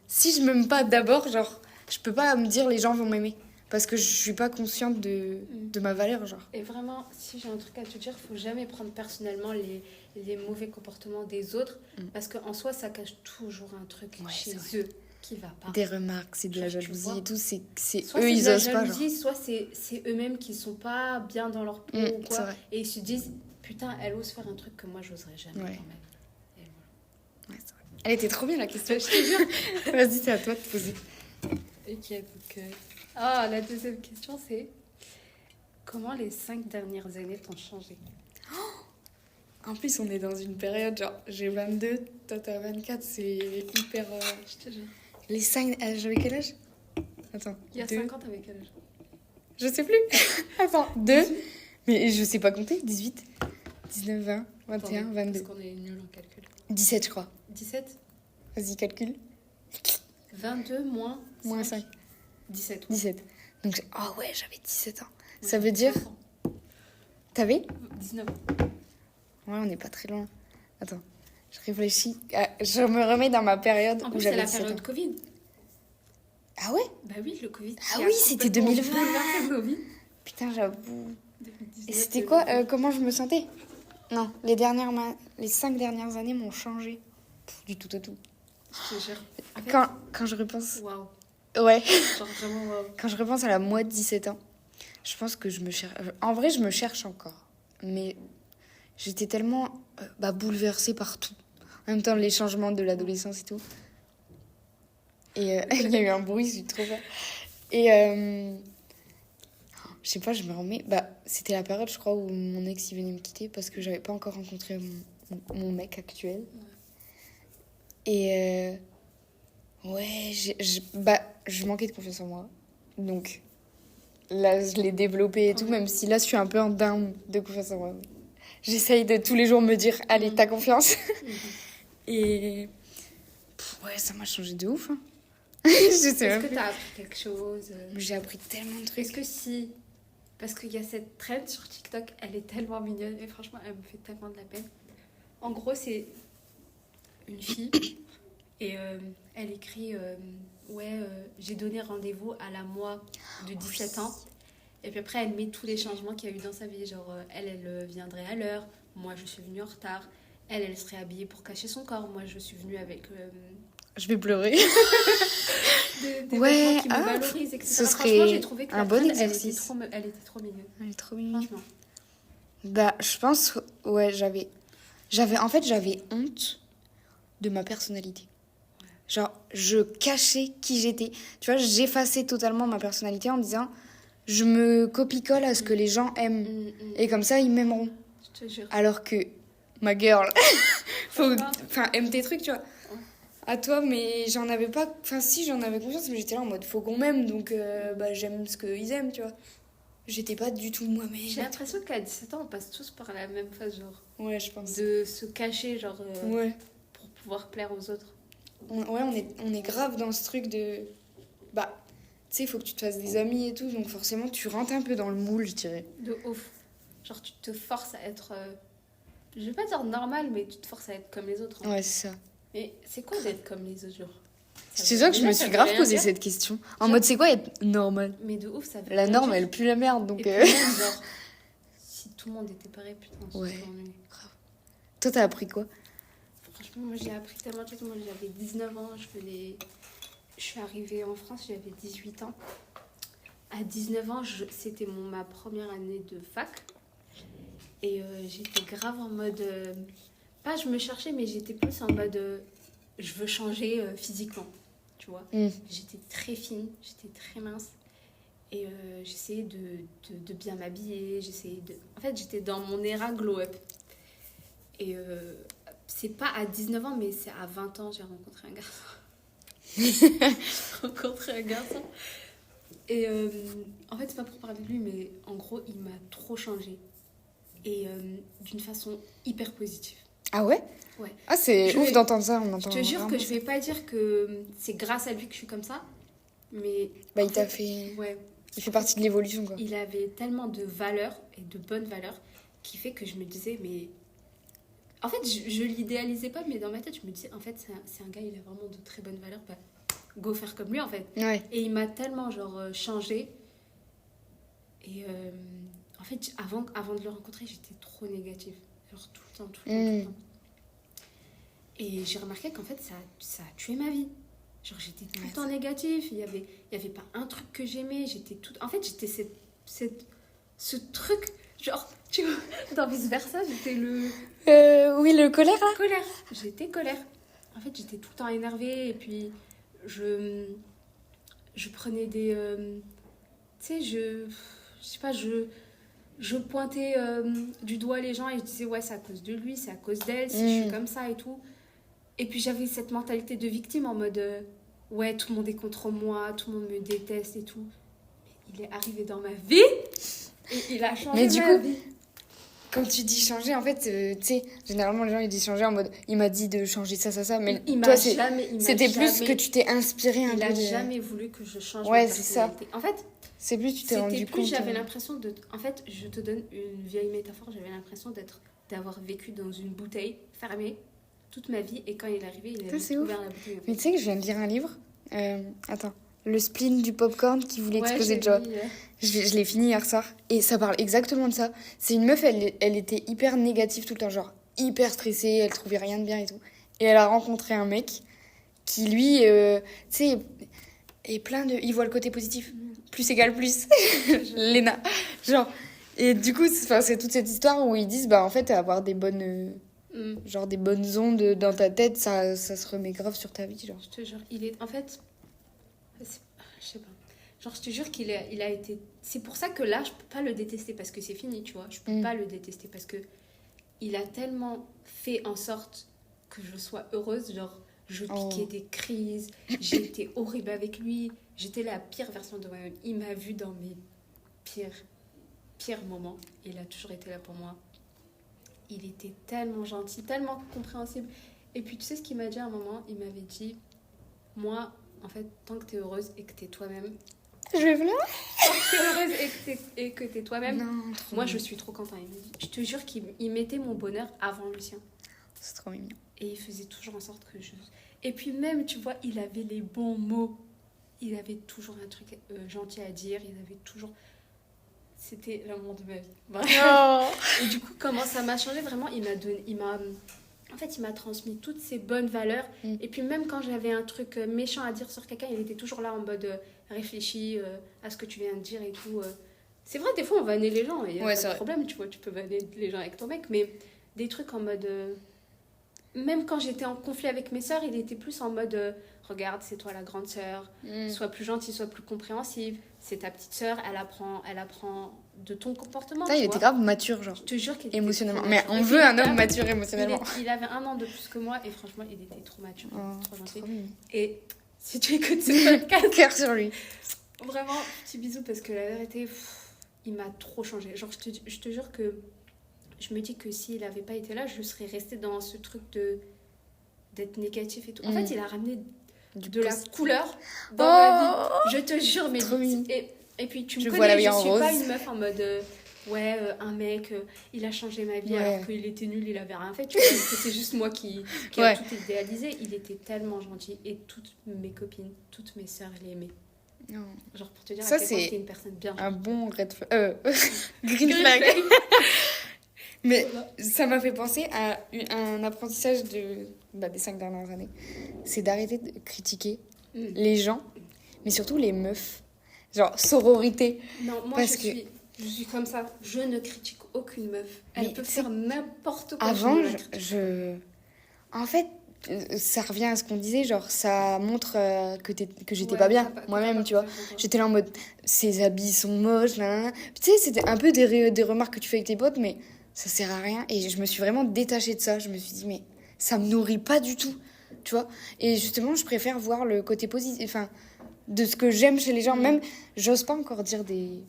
[SPEAKER 1] Si je m'aime pas d'abord, genre, je peux pas me dire les gens vont m'aimer. Parce que je suis pas consciente de ma valeur, genre.
[SPEAKER 2] Et vraiment, si j'ai un truc à te dire, faut jamais prendre personnellement les mauvais comportements des autres. Parce qu'en soi, ça cache toujours un truc chez eux qui va pas.
[SPEAKER 1] Des remarques, c'est de la jalousie et tout. C'est
[SPEAKER 2] soit
[SPEAKER 1] eux,
[SPEAKER 2] c'est
[SPEAKER 1] ils
[SPEAKER 2] de la
[SPEAKER 1] osent pas, genre.
[SPEAKER 2] jalousie, soit c'est eux-mêmes qui sont pas bien dans leur peau ou quoi. Et ils se disent, putain, elle ose faire un truc que moi, j'oserais jamais dans ma vie. Et voilà.
[SPEAKER 1] Ouais, c'est vrai. Elle était trop bien, la question. Je te jure. Vas-y, c'est à toi de poser.
[SPEAKER 2] Ok, donc... la deuxième question, c'est... Comment les 5 dernières années t'ont changé ?
[SPEAKER 1] En plus, on est dans une période, genre, j'ai 22, toi t'as 24, c'est hyper...
[SPEAKER 2] Je te jure.
[SPEAKER 1] Les 5... J'avais quel âge ? Attends.
[SPEAKER 2] Il y a 5 ans, t'avais quel âge ?
[SPEAKER 1] Je sais plus. Attends, 2. Mais je sais pas compter. 18, 19, 20, 21, 22.
[SPEAKER 2] Parce qu'on est nul en calcul.
[SPEAKER 1] 17, je crois.
[SPEAKER 2] 17 ?
[SPEAKER 1] Vas-y, calcule.
[SPEAKER 2] 22 moins
[SPEAKER 1] 5.
[SPEAKER 2] 17.
[SPEAKER 1] 17. Donc, ouais, j'avais 17 ans. Ça veut dire... T'avais
[SPEAKER 2] 19.
[SPEAKER 1] Ouais, on n'est pas très loin. Attends, je réfléchis. Je me remets dans ma période
[SPEAKER 2] En
[SPEAKER 1] où
[SPEAKER 2] plus, c'est
[SPEAKER 1] j'avais
[SPEAKER 2] la
[SPEAKER 1] 17
[SPEAKER 2] période
[SPEAKER 1] ans.
[SPEAKER 2] Covid.
[SPEAKER 1] Ah ouais ?
[SPEAKER 2] Bah oui, le Covid.
[SPEAKER 1] Ah oui, c'était 2020. Putain, j'avoue. Et c'était quoi comment je me sentais ? Non, les 5 dernières années m'ont changé. Du tout au tout.
[SPEAKER 2] Je te jure. En fait,
[SPEAKER 1] Quand je repense...
[SPEAKER 2] waouh.
[SPEAKER 1] Ouais.
[SPEAKER 2] Genre vraiment waouh.
[SPEAKER 1] Quand je repense à la moi de 17 ans, je pense que je me cherche... En vrai, je me cherche encore. Mais j'étais tellement bouleversée par tout. En même temps, les changements de l'adolescence et tout. Et il y a eu un bruit, je suis trop peur. Et je sais pas, je me remets... c'était la période, je crois, où mon ex, il venait me quitter parce que j'avais pas encore rencontré mon mec actuel. Et je manquais de confiance en moi. Donc là, je l'ai développé et tout, même si là, je suis un peu en down de confiance en moi. J'essaye de tous les jours me dire, allez, t'as confiance. Et ça m'a changé de ouf. Hein. Je sais
[SPEAKER 2] Est-ce que t'as appris quelque chose
[SPEAKER 1] J'ai appris tellement de trucs.
[SPEAKER 2] Est-ce que si... Parce qu'il y a cette trend sur TikTok, elle est tellement mignonne et franchement, elle me fait tellement de la peine. En gros, c'est une fille et elle écrit j'ai donné rendez-vous à la moi de 17 ans. Et puis après, elle met tous les changements qu'il y a eu dans sa vie. Genre, elle viendrait à l'heure. Moi, je suis venue en retard. Elle serait habillée pour cacher son corps. Moi, je suis venue avec...
[SPEAKER 1] Je vais pleurer.
[SPEAKER 2] des vêtements qui me valorisent, etc.
[SPEAKER 1] Ce serait
[SPEAKER 2] franchement, j'ai trouvé que
[SPEAKER 1] un bon exercice.
[SPEAKER 2] Elle était trop mignonne.
[SPEAKER 1] Elle est trop mignonne.
[SPEAKER 2] Franchement.
[SPEAKER 1] Je pense... Ouais, j'avais honte de ma personnalité. Genre, je cachais qui j'étais. Tu vois, j'effaçais totalement ma personnalité en disant... Je me copie-colle à ce que les gens aiment. Et comme ça, ils m'aimeront.
[SPEAKER 2] Je te jure.
[SPEAKER 1] Alors que, ma girl, aime tes trucs, tu vois. À toi, mais j'en avais pas... Enfin, si, j'en avais confiance, mais j'étais là en mode, faut qu'on m'aime, donc j'aime ce qu'ils aiment, tu vois. J'étais pas du tout moi-même.
[SPEAKER 2] J'ai l'impression qu'à 17 ans, on passe tous par la même phase, genre.
[SPEAKER 1] Ouais, je pense.
[SPEAKER 2] De se cacher, genre,
[SPEAKER 1] ouais.
[SPEAKER 2] pour pouvoir plaire aux autres.
[SPEAKER 1] on est grave dans ce truc de... Bah, tu sais, il faut que tu te fasses des amis et tout, donc forcément, tu rentres un peu dans le moule, je dirais.
[SPEAKER 2] De ouf. Genre, tu te forces à être... je vais pas dire normal, mais tu te forces à être comme les autres. Hein.
[SPEAKER 1] Ouais, c'est ça.
[SPEAKER 2] Mais c'est quoi d'être comme les autres, genre
[SPEAKER 1] C'est sûr que je me suis grave posé cette question. En mode, c'est quoi être normal?
[SPEAKER 2] Mais de ouf, ça veut
[SPEAKER 1] La
[SPEAKER 2] rien
[SPEAKER 1] norme,
[SPEAKER 2] dire.
[SPEAKER 1] elle pue la merde, donc...
[SPEAKER 2] Et puis même, genre, si tout le monde était pareil, putain, on se
[SPEAKER 1] Ouais.
[SPEAKER 2] serait ennuyé.
[SPEAKER 1] Toi, t'as appris quoi?
[SPEAKER 2] Franchement, moi, j'ai appris tellement de choses. Moi, j'avais 19 ans, je suis arrivée en France, j'avais 18 ans. À 19 ans, c'était ma première année de fac. Et j'étais grave en mode... pas je me cherchais, mais j'étais plus en mode... je veux changer physiquement, tu vois. J'étais très fine, j'étais très mince. Et j'essayais de bien m'habiller. En fait, j'étais dans mon era glow-up. Et c'est pas à 19 ans, mais c'est à 20 ans, j'ai rencontré un garçon. Et en fait, c'est pas pour parler de lui, mais en gros, il m'a trop changé. Et d'une façon hyper positive.
[SPEAKER 1] Ah ouais?
[SPEAKER 2] Ouais.
[SPEAKER 1] Ah, c'est ouf d'entendre ça.
[SPEAKER 2] Je te jure que je vais pas dire que c'est grâce à lui que je suis comme ça, mais...
[SPEAKER 1] Bah, il t'a fait...
[SPEAKER 2] Ouais.
[SPEAKER 1] Il fait partie de l'évolution, quoi.
[SPEAKER 2] Il avait tellement de valeurs, et de bonnes valeurs, qui fait que je me disais, mais... En fait, je l'idéalisais pas, mais dans ma tête, je me disais, en fait, c'est un gars, il a vraiment de très bonnes valeurs, bah, go faire comme lui, en fait.
[SPEAKER 1] Ouais.
[SPEAKER 2] Et il m'a tellement, genre, changé. Et en fait, avant de le rencontrer, j'étais trop négative. Genre, tout le temps, tout le temps. Et j'ai remarqué qu'en fait, ça a tué ma vie. Genre, j'étais tout le temps négative. Il y avait pas un truc que j'aimais. En fait, j'étais ce truc... Genre, tu vois, dans vice-versa, j'étais
[SPEAKER 1] oui, le colère, là?
[SPEAKER 2] Colère. J'étais colère. En fait, j'étais tout le temps énervée. Et puis, je prenais des... tu sais, je sais pas, je pointais du doigt les gens et je disais, ouais, c'est à cause de lui, c'est à cause d'elle, si je suis comme ça et tout. Et puis, j'avais cette mentalité de victime en mode, ouais, tout le monde est contre moi, tout le monde me déteste et tout. Mais il est arrivé dans ma vie et il a changé ma vie.
[SPEAKER 1] Quand tu dis changer, en fait, tu sais, généralement les gens ils disent changer en mode il m'a dit de changer ça, mais toi c'était plus que tu t'es inspiré un peu.
[SPEAKER 2] Il a jamais voulu que je change
[SPEAKER 1] ma
[SPEAKER 2] personnalité.
[SPEAKER 1] C'est ça.
[SPEAKER 2] En fait,
[SPEAKER 1] c'est plus tu t'es rendu compte.
[SPEAKER 2] J'avais l'impression de... En fait, je te donne une vieille métaphore, j'avais l'impression d'avoir vécu dans une bouteille fermée toute ma vie et quand il est arrivé, il a ouvert la bouteille. En fait.
[SPEAKER 1] Mais tu sais que je viens de lire un livre. Attends. Le spleen du popcorn qui voulait exploser de joie. Je l'ai fini hier soir. Et ça parle exactement de ça. C'est une meuf, elle était hyper négative tout le temps. Genre hyper stressée, elle trouvait rien de bien et tout. Et elle a rencontré un mec qui, lui, tu sais, est plein de... Il voit le côté positif. Plus égale plus. Léna. Genre... Et du coup, c'est toute cette histoire où ils disent, bah en fait, avoir des bonnes... genre des bonnes ondes dans ta tête, ça se remet grave sur ta vie. Genre.
[SPEAKER 2] Je te jure, il est... En fait... Je sais pas. Genre, je te jure qu'il a été... C'est pour ça que là, je peux pas le détester parce que c'est fini, tu vois. Je peux pas le détester parce que il a tellement fait en sorte que je sois heureuse. Genre, je piquais des crises. J'ai été horrible avec lui. J'étais la pire version de moi-même. Il m'a vue dans mes pires moments. Il a toujours été là pour moi. Il était tellement gentil, tellement compréhensible. Et puis, tu sais ce qu'il m'a dit à un moment? Il m'avait dit, moi... En fait, tant que t'es heureuse et que t'es toi-même...
[SPEAKER 1] Je vais pleurer.
[SPEAKER 2] Tant que t'es heureuse et que t'es toi-même, moi, je suis trop contente. Je te jure qu'il mettait mon bonheur avant le sien.
[SPEAKER 1] C'est trop mignon.
[SPEAKER 2] Et il faisait toujours en sorte que je... Et puis même, tu vois, il avait les bons mots. Il avait toujours un truc gentil à dire. Il avait toujours... C'était l'amour de ma vie. Bref. Et du coup, comment ça m'a changé, vraiment, En fait, il m'a transmis toutes ces bonnes valeurs. Et puis même quand j'avais un truc méchant à dire sur quelqu'un, il était toujours là en mode réfléchis à ce que tu viens de dire et tout. C'est vrai, des fois, on vannait les gens. Il n'y a pas de problème, tu vois. Tu peux vanner les gens avec ton mec. Mais des trucs en mode... Même quand j'étais en conflit avec mes sœurs, il était plus en mode... regarde, c'est toi la grande sœur. Sois plus gentille, sois plus compréhensive. C'est ta petite sœur, elle apprend de ton comportement.
[SPEAKER 1] Ça, il était grave mature, genre.
[SPEAKER 2] Je te jure qu'il était
[SPEAKER 1] émotionnellement. Mais on veut un homme mature émotionnellement.
[SPEAKER 2] Il avait 1 an de plus que moi et franchement, il était trop mature, trop gentil.
[SPEAKER 1] Trop
[SPEAKER 2] et si tu écoutes ce podcast,
[SPEAKER 1] cœur sur lui.
[SPEAKER 2] Vraiment, petit bisou parce que la vérité, il m'a trop changé. Genre, je te jure que je me dis que s'il n'avait pas été là, je serais restée dans ce truc d'être négatif et tout. En
[SPEAKER 1] Mm.
[SPEAKER 2] fait, il a ramené
[SPEAKER 1] Du
[SPEAKER 2] de la
[SPEAKER 1] positif.
[SPEAKER 2] couleur dans ma vie. Je te jure, mais
[SPEAKER 1] Trop mignon.
[SPEAKER 2] et puis tu me
[SPEAKER 1] Je
[SPEAKER 2] connais,
[SPEAKER 1] vois la vie
[SPEAKER 2] je
[SPEAKER 1] en
[SPEAKER 2] suis
[SPEAKER 1] rose.
[SPEAKER 2] pas une meuf en mode un mec il a changé ma vie
[SPEAKER 1] Ouais.
[SPEAKER 2] alors qu'il était nul, il avait rien fait, tu vois, que c'est juste moi qui a
[SPEAKER 1] Ouais.
[SPEAKER 2] tout idéalisé. Il était tellement gentil et toutes mes copines, toutes mes sœurs l'aimait.
[SPEAKER 1] Non.
[SPEAKER 2] Genre pour te dire
[SPEAKER 1] Ça,
[SPEAKER 2] à quel point
[SPEAKER 1] c'est
[SPEAKER 2] c'était une personne bien
[SPEAKER 1] Un
[SPEAKER 2] gentille.
[SPEAKER 1] bon green flag. Mais ça m'a fait penser à un apprentissage des 5 dernières années. C'est d'arrêter de critiquer
[SPEAKER 2] Mm.
[SPEAKER 1] les gens, mais surtout les meufs. Genre, sororité.
[SPEAKER 2] Non, moi
[SPEAKER 1] Parce
[SPEAKER 2] je suis comme ça. Je ne critique aucune meuf. Elle
[SPEAKER 1] Mais
[SPEAKER 2] peut
[SPEAKER 1] tu sais,
[SPEAKER 2] faire n'importe quoi.
[SPEAKER 1] Avant,
[SPEAKER 2] je ne la critique.
[SPEAKER 1] En fait, ça revient à ce qu'on disait, genre, ça montre que j'étais
[SPEAKER 2] Ouais,
[SPEAKER 1] pas bien,
[SPEAKER 2] t'as
[SPEAKER 1] moi-même,
[SPEAKER 2] pas
[SPEAKER 1] tu vois.
[SPEAKER 2] confiance en toi.
[SPEAKER 1] J'étais là en mode, ses habits sont moches, nanana. Puis, tu sais, c'était un peu des remarques que tu fais avec tes potes, mais ça sert à rien. Et je me suis vraiment détachée de ça. Je me suis dit, mais ça me nourrit pas du tout, tu vois. Et justement, je préfère voir le côté positif, enfin, de ce que j'aime chez les gens.
[SPEAKER 2] Mhm.
[SPEAKER 1] Même, j'ose pas encore dire des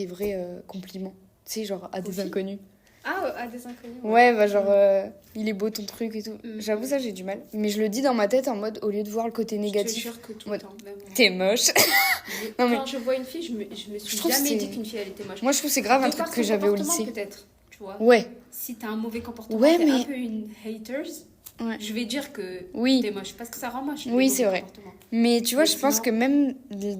[SPEAKER 1] vrais compliments, tu sais, genre à des
[SPEAKER 2] filles
[SPEAKER 1] inconnus.
[SPEAKER 2] Ah, à des inconnus.
[SPEAKER 1] Ouais, bah genre, il est beau ton truc et tout.
[SPEAKER 2] Mm.
[SPEAKER 1] J'avoue, ça, j'ai du mal. Mais je le dis dans ma tête en mode, au lieu de voir le côté
[SPEAKER 2] Je te
[SPEAKER 1] négatif,
[SPEAKER 2] jure que tout
[SPEAKER 1] Ouais.
[SPEAKER 2] le temps, vraiment.
[SPEAKER 1] t'es moche.
[SPEAKER 2] Mais
[SPEAKER 1] Non, mais-
[SPEAKER 2] quand je vois une fille, je me suis
[SPEAKER 1] Je trouve
[SPEAKER 2] jamais
[SPEAKER 1] c'est-
[SPEAKER 2] dit qu'une fille elle était moche.
[SPEAKER 1] Moi, je trouve que c'est grave un
[SPEAKER 2] De
[SPEAKER 1] truc
[SPEAKER 2] par
[SPEAKER 1] que
[SPEAKER 2] son
[SPEAKER 1] j'avais au
[SPEAKER 2] comportement,
[SPEAKER 1] lycée.
[SPEAKER 2] peut-être, tu vois.
[SPEAKER 1] Ouais,
[SPEAKER 2] Si t'as un mauvais comportement,
[SPEAKER 1] Ouais,
[SPEAKER 2] t'es
[SPEAKER 1] mais-
[SPEAKER 2] un peu une haters,
[SPEAKER 1] Ouais.
[SPEAKER 2] je vais dire que
[SPEAKER 1] oui.
[SPEAKER 2] t'es moche. Parce que ça rend moche. le
[SPEAKER 1] Oui,
[SPEAKER 2] mauvais
[SPEAKER 1] c'est vrai.
[SPEAKER 2] comportement.
[SPEAKER 1] Mais tu vois,
[SPEAKER 2] Mais
[SPEAKER 1] je pense
[SPEAKER 2] sinon-
[SPEAKER 1] que même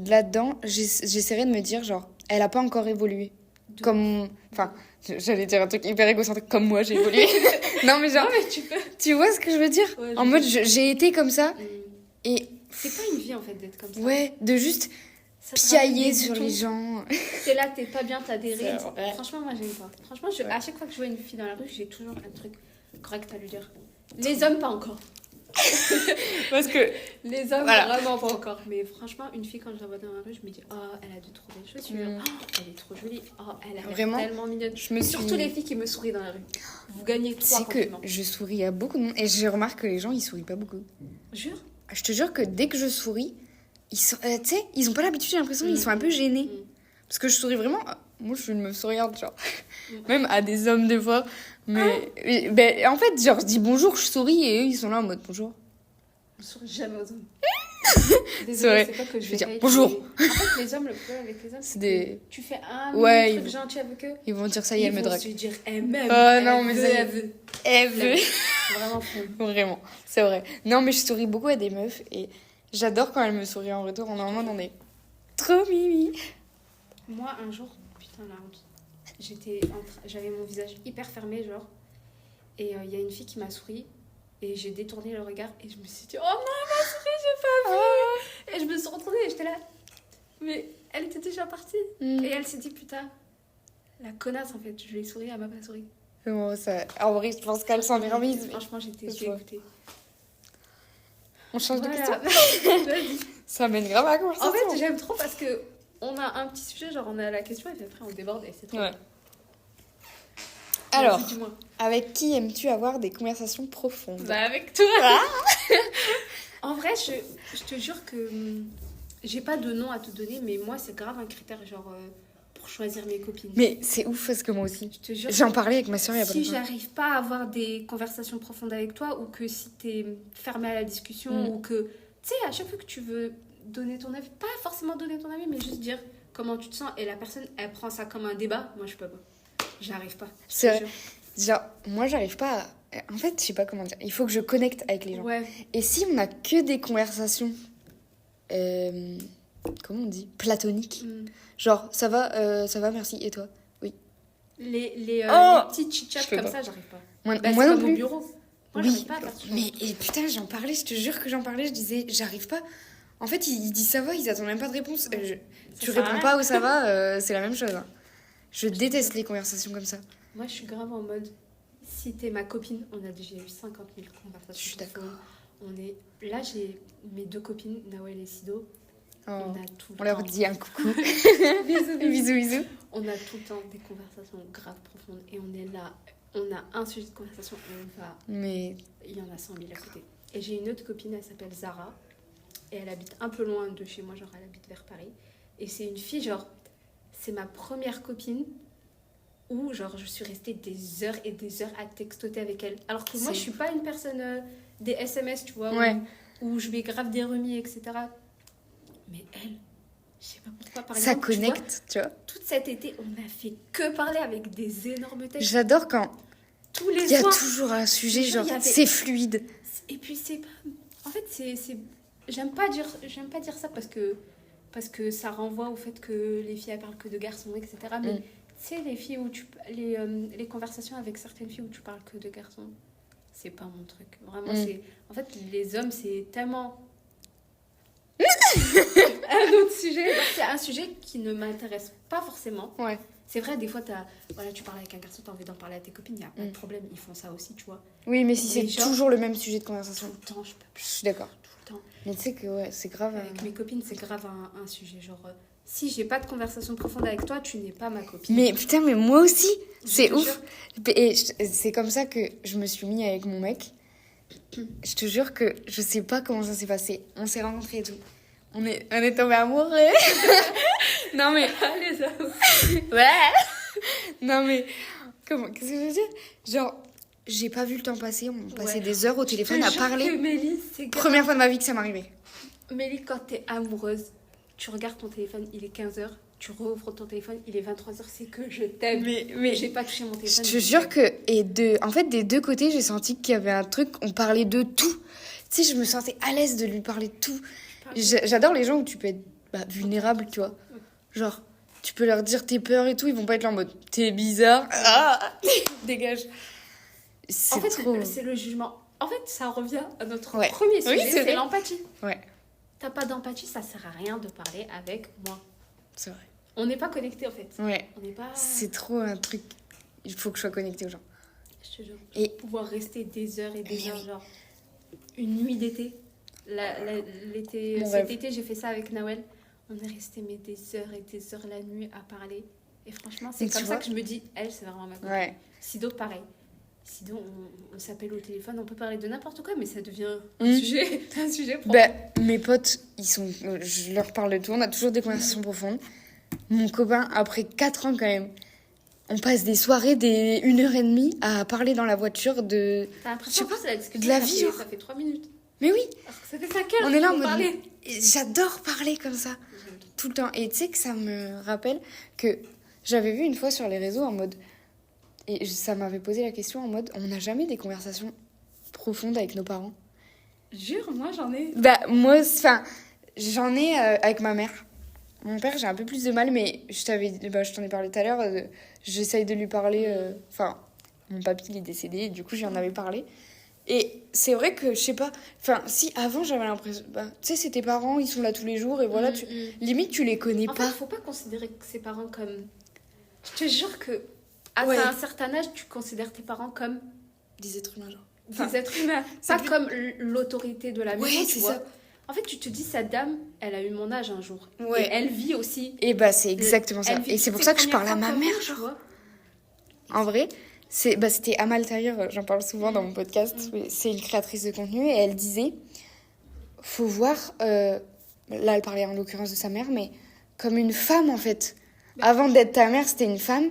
[SPEAKER 1] là-dedans, j'essaierais de me dire, genre, elle a pas encore évolué.
[SPEAKER 2] De-
[SPEAKER 1] Comme. Enfin, j'allais dire un truc hyper égocentrique, comme moi, j'ai évolué. Non, mais genre,
[SPEAKER 2] Non, mais tu peux.
[SPEAKER 1] tu vois ce que je veux dire?
[SPEAKER 2] Ouais, je
[SPEAKER 1] En mode,
[SPEAKER 2] vois.
[SPEAKER 1] j'ai été comme ça,
[SPEAKER 2] Mm.
[SPEAKER 1] et
[SPEAKER 2] C'est pas une vie en fait d'être comme ça.
[SPEAKER 1] ouais, de juste
[SPEAKER 2] Ça te ramène
[SPEAKER 1] piailler
[SPEAKER 2] des
[SPEAKER 1] sur
[SPEAKER 2] boutons.
[SPEAKER 1] les gens.
[SPEAKER 2] T'es là, t'es pas bien, t'as des
[SPEAKER 1] C'est
[SPEAKER 2] rides.
[SPEAKER 1] vrai.
[SPEAKER 2] Franchement, moi j'aime pas. Franchement,
[SPEAKER 1] Ouais.
[SPEAKER 2] à chaque fois que je vois une fille dans la rue, j'ai toujours un truc correct à lui dire. Les hommes, pas encore.
[SPEAKER 1] Parce que.
[SPEAKER 2] Les hommes,
[SPEAKER 1] Voilà.
[SPEAKER 2] vraiment pas encore. Mais franchement, une fille, quand je la vois dans la rue, je me dis, oh, elle a de trop belles chaussures.
[SPEAKER 1] Mm.
[SPEAKER 2] Oh, elle est trop jolie. Oh, elle a l'air
[SPEAKER 1] Vraiment,
[SPEAKER 2] tellement mignonne.
[SPEAKER 1] Je me suis.
[SPEAKER 2] Surtout les filles qui me sourient dans la rue. Vous gagnez 3
[SPEAKER 1] C'est que
[SPEAKER 2] compliments.
[SPEAKER 1] je souris à beaucoup de monde et je remarque que les gens ils sourient pas beaucoup.
[SPEAKER 2] Jure.
[SPEAKER 1] Je te jure que dès que je souris, tu sais, ils ont pas l'habitude, j'ai l'impression,
[SPEAKER 2] Mm.
[SPEAKER 1] ils sont un peu gênés.
[SPEAKER 2] Mm.
[SPEAKER 1] Parce que je souris vraiment. Moi je suis une meuf souriante, genre.
[SPEAKER 2] Mm.
[SPEAKER 1] Même à des hommes des fois. Mais. Ben, en fait, genre, je dis bonjour, je souris et eux ils sont là en mode bonjour.
[SPEAKER 2] Je souris jamais aux hommes.
[SPEAKER 1] C'est
[SPEAKER 2] Désolée,
[SPEAKER 1] vrai.
[SPEAKER 2] c'est pas que
[SPEAKER 1] Je vais dire
[SPEAKER 2] hate,
[SPEAKER 1] bonjour.
[SPEAKER 2] mais en fait, les hommes, le problème avec les hommes,
[SPEAKER 1] C'est
[SPEAKER 2] c'est
[SPEAKER 1] des-
[SPEAKER 2] que tu fais un
[SPEAKER 1] Ouais,
[SPEAKER 2] truc
[SPEAKER 1] ils-
[SPEAKER 2] gentil avec eux.
[SPEAKER 1] Ils vont dire ça y est, elle me
[SPEAKER 2] vont
[SPEAKER 1] drague.
[SPEAKER 2] se dire, elle m'aime.
[SPEAKER 1] Oh,
[SPEAKER 2] elle
[SPEAKER 1] non, mais
[SPEAKER 2] veut,
[SPEAKER 1] ça y est.
[SPEAKER 2] elle veut.
[SPEAKER 1] Elle veut.
[SPEAKER 2] Vraiment fou.
[SPEAKER 1] Vraiment, c'est vrai. Non, mais je souris beaucoup à des meufs et j'adore quand elles me sourient en retour. On est en mode, on est trop mimi.
[SPEAKER 2] Moi, un jour, putain, la honte. J'avais mon visage hyper fermé, genre. Et il y a une fille qui m'a souri. Et j'ai détourné le regard. Et je me suis dit, oh non, elle m'a souri, j'ai pas vu. Et je me suis retournée et j'étais là. Mais elle était déjà partie.
[SPEAKER 1] Mm.
[SPEAKER 2] Et elle s'est dit, putain, la connasse, en fait. Je lui ai souri, elle m'a pas souri.
[SPEAKER 1] Bon, ça... En vrai, je pense qu'elle s'en remise.
[SPEAKER 2] Franchement, j'étais
[SPEAKER 1] Je vois.
[SPEAKER 2] dégoûtée.
[SPEAKER 1] On change de
[SPEAKER 2] Voilà.
[SPEAKER 1] question.
[SPEAKER 2] Vas-y.
[SPEAKER 1] Ça mène grave à la
[SPEAKER 2] En
[SPEAKER 1] conversation.
[SPEAKER 2] fait, j'aime trop parce que on a un petit sujet, genre on a la question et puis après on déborde et c'est trop.
[SPEAKER 1] Ouais.
[SPEAKER 2] bien.
[SPEAKER 1] Alors,
[SPEAKER 2] Vas-y, dis-moi.
[SPEAKER 1] avec qui aimes-tu avoir des conversations profondes?
[SPEAKER 2] Bah avec toi.
[SPEAKER 1] Ah.
[SPEAKER 2] En vrai, je te jure que j'ai pas de nom à te donner, mais moi c'est grave un critère genre pour choisir mes copines.
[SPEAKER 1] Mais c'est ouf parce que moi aussi.
[SPEAKER 2] Je te jure.
[SPEAKER 1] J'en parlais avec ma soeur il y a pas
[SPEAKER 2] Si
[SPEAKER 1] longtemps.
[SPEAKER 2] j'arrive pas à avoir des conversations profondes avec toi, ou que si t'es fermé à la discussion,
[SPEAKER 1] Mm.
[SPEAKER 2] ou que, tu sais, à chaque fois que tu veux donner ton avis, pas forcément donner ton avis, mais juste dire comment tu te sens, et la personne, elle prend ça comme un débat, moi je peux pas. J'arrive pas. je
[SPEAKER 1] C'est
[SPEAKER 2] te
[SPEAKER 1] vrai.
[SPEAKER 2] jure.
[SPEAKER 1] Genre, moi j'arrive pas à... En fait, je sais pas comment dire. Il faut que je connecte avec les gens.
[SPEAKER 2] Ouais.
[SPEAKER 1] Et si on a que des conversations... comment on dit? Platoniques.
[SPEAKER 2] Mm.
[SPEAKER 1] Genre, ça va, merci. Et toi?
[SPEAKER 2] Les
[SPEAKER 1] Oh
[SPEAKER 2] petits chit-chats
[SPEAKER 1] Je peux
[SPEAKER 2] comme
[SPEAKER 1] pas.
[SPEAKER 2] ça, j'arrive pas.
[SPEAKER 1] Moi,
[SPEAKER 2] Bah,
[SPEAKER 1] moi
[SPEAKER 2] c'est
[SPEAKER 1] non
[SPEAKER 2] comme au
[SPEAKER 1] plus.
[SPEAKER 2] bureau. Moi,
[SPEAKER 1] Oui,
[SPEAKER 2] j'arrive pas à faire ce genre
[SPEAKER 1] mais
[SPEAKER 2] de truc.
[SPEAKER 1] et putain, j'en parlais, je te jure que j'en parlais, je disais, j'arrive pas. En fait, ils disent ça va, ils attendent même pas de réponse. Tu
[SPEAKER 2] sert à
[SPEAKER 1] réponds
[SPEAKER 2] rien.
[SPEAKER 1] pas ou ça va, c'est la même chose. Hein. Je déteste les conversations comme ça.
[SPEAKER 2] Moi, je suis grave en mode, si t'es ma copine, on a déjà eu 50 000 conversations.
[SPEAKER 1] Je suis d'accord.
[SPEAKER 2] Là, j'ai mes 2 copines, Nawel et Sido.
[SPEAKER 1] Oh.
[SPEAKER 2] On a tout le
[SPEAKER 1] On leur
[SPEAKER 2] temps.
[SPEAKER 1] dit un coucou.
[SPEAKER 2] Bisous,
[SPEAKER 1] Bisous, bisous.
[SPEAKER 2] On a tout le temps des conversations graves profondes et on est là. On a un sujet de conversation et on va.
[SPEAKER 1] Mais
[SPEAKER 2] Il y en a 100 000 à côté. Et j'ai une autre copine, elle s'appelle Zara. Et elle habite un peu loin de chez moi, genre elle habite vers Paris. Et c'est une fille, genre, c'est ma première copine. où genre je suis restée des heures et des heures à textoter avec elle. Alors que moi, je suis pas une personne des SMS, tu vois,
[SPEAKER 1] Ouais.
[SPEAKER 2] où je vais grave des remis, etc. Mais elle, je sais pas pourquoi, par
[SPEAKER 1] Ça
[SPEAKER 2] exemple, tu vois,
[SPEAKER 1] connecte, tu vois.
[SPEAKER 2] tout cet été, on a fait que parler avec des énormes textes.
[SPEAKER 1] J'adore quand
[SPEAKER 2] Tous les
[SPEAKER 1] il y a
[SPEAKER 2] soirs.
[SPEAKER 1] toujours un sujet,
[SPEAKER 2] Je te jure,
[SPEAKER 1] genre,
[SPEAKER 2] il y avait-
[SPEAKER 1] c'est fluide.
[SPEAKER 2] Et puis c'est pas... En fait, c'est... J'aime pas dire ça parce que ça renvoie au fait que les filles elles parlent que de garçons, etc. Mais tu sais, les filles où les conversations avec certaines filles où tu parles que de garçons, c'est pas mon truc. Vraiment, c'est... En fait, les hommes, c'est tellement... un autre sujet. C'est un sujet qui ne m'intéresse pas forcément.
[SPEAKER 1] Ouais.
[SPEAKER 2] C'est vrai, des fois, voilà, tu parles avec un garçon, t'as envie d'en parler à tes copines, il n'y a pas de problème, ils font ça aussi, tu vois.
[SPEAKER 1] Oui, mais si
[SPEAKER 2] Mais
[SPEAKER 1] c'est
[SPEAKER 2] genre-
[SPEAKER 1] toujours le même sujet de conversation,
[SPEAKER 2] Tout le temps, je peux plus.
[SPEAKER 1] je suis d'accord.
[SPEAKER 2] Tout le temps.
[SPEAKER 1] Mais tu sais que ouais, c'est grave.
[SPEAKER 2] Avec mes copines, c'est grave un sujet. Genre, si j'ai pas de conversation profonde avec toi, tu n'es pas ma copine.
[SPEAKER 1] Mais putain, mais moi aussi,
[SPEAKER 2] Je
[SPEAKER 1] c'est
[SPEAKER 2] te
[SPEAKER 1] ouf.
[SPEAKER 2] jure.
[SPEAKER 1] Et c'est comme ça que je me suis mis avec mon mec. Je te jure que je sais pas comment ça s'est passé. On s'est rencontrés et tout. On est tombés amoureux. Non mais...
[SPEAKER 2] Ah, les hommes.
[SPEAKER 1] Ouais. Non mais... Qu'est-ce que je veux dire? Genre, j'ai pas vu le temps passer. On passait
[SPEAKER 2] Ouais.
[SPEAKER 1] des heures au téléphone
[SPEAKER 2] Je
[SPEAKER 1] à
[SPEAKER 2] te jure
[SPEAKER 1] parler.
[SPEAKER 2] que Mélie, c'est grave.
[SPEAKER 1] Première fois de ma vie que ça m'arrivait.
[SPEAKER 2] Mélie, quand t'es amoureuse, tu regardes ton téléphone, il est 15h, tu rouvres ton téléphone, il est 23h, c'est que je t'aime.
[SPEAKER 1] Mais
[SPEAKER 2] J'ai pas touché mon
[SPEAKER 1] je
[SPEAKER 2] téléphone.
[SPEAKER 1] te jure que... En fait, des deux côtés, j'ai senti qu'il y avait un truc... On parlait de tout. Tu sais, je me sentais à l'aise de lui parler de tout. J'adore les gens où tu peux être vulnérable, tu vois. Genre, tu peux leur dire tes peurs et tout, ils vont pas être là en mode t'es bizarre. Ah dégage. C'est
[SPEAKER 2] En fait,
[SPEAKER 1] trop...
[SPEAKER 2] c'est le jugement. En fait, ça revient à notre
[SPEAKER 1] Ouais.
[SPEAKER 2] premier sujet,
[SPEAKER 1] Oui, c'est
[SPEAKER 2] c'est
[SPEAKER 1] vrai.
[SPEAKER 2] l'empathie.
[SPEAKER 1] Ouais,
[SPEAKER 2] T'as pas d'empathie, ça sert à rien de parler avec moi.
[SPEAKER 1] c'est vrai.
[SPEAKER 2] On n'est pas connectés en fait.
[SPEAKER 1] Ouais,
[SPEAKER 2] On n'est pas.
[SPEAKER 1] c'est trop un truc... Il faut que je sois connectée aux gens.
[SPEAKER 2] Je te jure.
[SPEAKER 1] Et-
[SPEAKER 2] Pouvoir rester des heures et des
[SPEAKER 1] Mais
[SPEAKER 2] heures,
[SPEAKER 1] oui.
[SPEAKER 2] genre une nuit d'été.
[SPEAKER 1] Mon
[SPEAKER 2] Cet
[SPEAKER 1] rêve.
[SPEAKER 2] été, j'ai fait ça avec Nawel. On est resté mais des heures et des heures la nuit à parler. Et franchement, c'est
[SPEAKER 1] Mais tu
[SPEAKER 2] comme ça
[SPEAKER 1] vois-
[SPEAKER 2] que je me dis, elle, c'est vraiment ma copine.
[SPEAKER 1] Ouais.
[SPEAKER 2] Sido, pareil. Sido, on s'appelle au téléphone, on peut parler de n'importe quoi, mais ça devient
[SPEAKER 1] Mm.
[SPEAKER 2] un sujet propre.
[SPEAKER 1] Bah, mes potes, ils sont... Je leur parle de tout, on a toujours des conversations profondes. Mon copain, après 4 ans quand même, on passe des soirées, des 1h30 à parler dans la voiture de...
[SPEAKER 2] T'as l'impression
[SPEAKER 1] je sais
[SPEAKER 2] que c'est la discussion,
[SPEAKER 1] de la
[SPEAKER 2] ça
[SPEAKER 1] vie,
[SPEAKER 2] fait-
[SPEAKER 1] genre.
[SPEAKER 2] Ça fait 3 minutes.
[SPEAKER 1] Mais oui,
[SPEAKER 2] Alors que ça fait 5 heures
[SPEAKER 1] on est là en
[SPEAKER 2] qu'on
[SPEAKER 1] mode...
[SPEAKER 2] parlait.
[SPEAKER 1] J'adore parler comme ça.
[SPEAKER 2] J'aime trop.
[SPEAKER 1] Tout le temps. Et tu sais que ça me rappelle que j'avais vu une fois sur les réseaux en mode... Et ça m'avait posé la question en mode, on n'a jamais des conversations profondes avec nos parents.
[SPEAKER 2] Jure, moi j'en ai.
[SPEAKER 1] Bah, moi, enfin, j'en ai avec ma mère. Mon père, j'ai un peu plus de mal, mais je t'en ai parlé tout à l'heure. J'essaye de lui parler. Enfin, mon papy, il est décédé, et du coup, j'y en avais parlé. Et c'est vrai que, je sais pas, enfin, si avant, j'avais l'impression, tu sais, c'est tes parents, ils sont là tous les jours, et voilà, limite, tu les connais
[SPEAKER 2] En
[SPEAKER 1] pas.
[SPEAKER 2] fait, faut pas considérer que ses parents comme. Je te jure que à
[SPEAKER 1] Ouais.
[SPEAKER 2] un certain âge, tu considères tes parents comme
[SPEAKER 1] Des êtres humains, genre.
[SPEAKER 2] des
[SPEAKER 1] Enfin,
[SPEAKER 2] êtres humains,
[SPEAKER 1] c'est
[SPEAKER 2] pas
[SPEAKER 1] plus-
[SPEAKER 2] comme l'autorité de la maison,
[SPEAKER 1] Ouais,
[SPEAKER 2] tu
[SPEAKER 1] c'est
[SPEAKER 2] vois.
[SPEAKER 1] ça.
[SPEAKER 2] En fait, tu te dis, cette dame, elle a eu mon âge un jour.
[SPEAKER 1] Ouais.
[SPEAKER 2] Et elle vit aussi.
[SPEAKER 1] Et bah, c'est exactement ça.
[SPEAKER 2] Elle vit
[SPEAKER 1] Et c'est
[SPEAKER 2] toutes
[SPEAKER 1] pour
[SPEAKER 2] ses
[SPEAKER 1] ça que je
[SPEAKER 2] premières
[SPEAKER 1] parle à ma
[SPEAKER 2] fois comme
[SPEAKER 1] mère,
[SPEAKER 2] nous, tu
[SPEAKER 1] genre.
[SPEAKER 2] vois.
[SPEAKER 1] En vrai, c'était Amal Tahir, j'en parle souvent dans mon podcast. Mais c'est une créatrice de contenu et elle disait faut voir, là elle parlait en l'occurrence de sa mère, mais comme une femme en fait. Avant d'être ta mère, c'était une femme.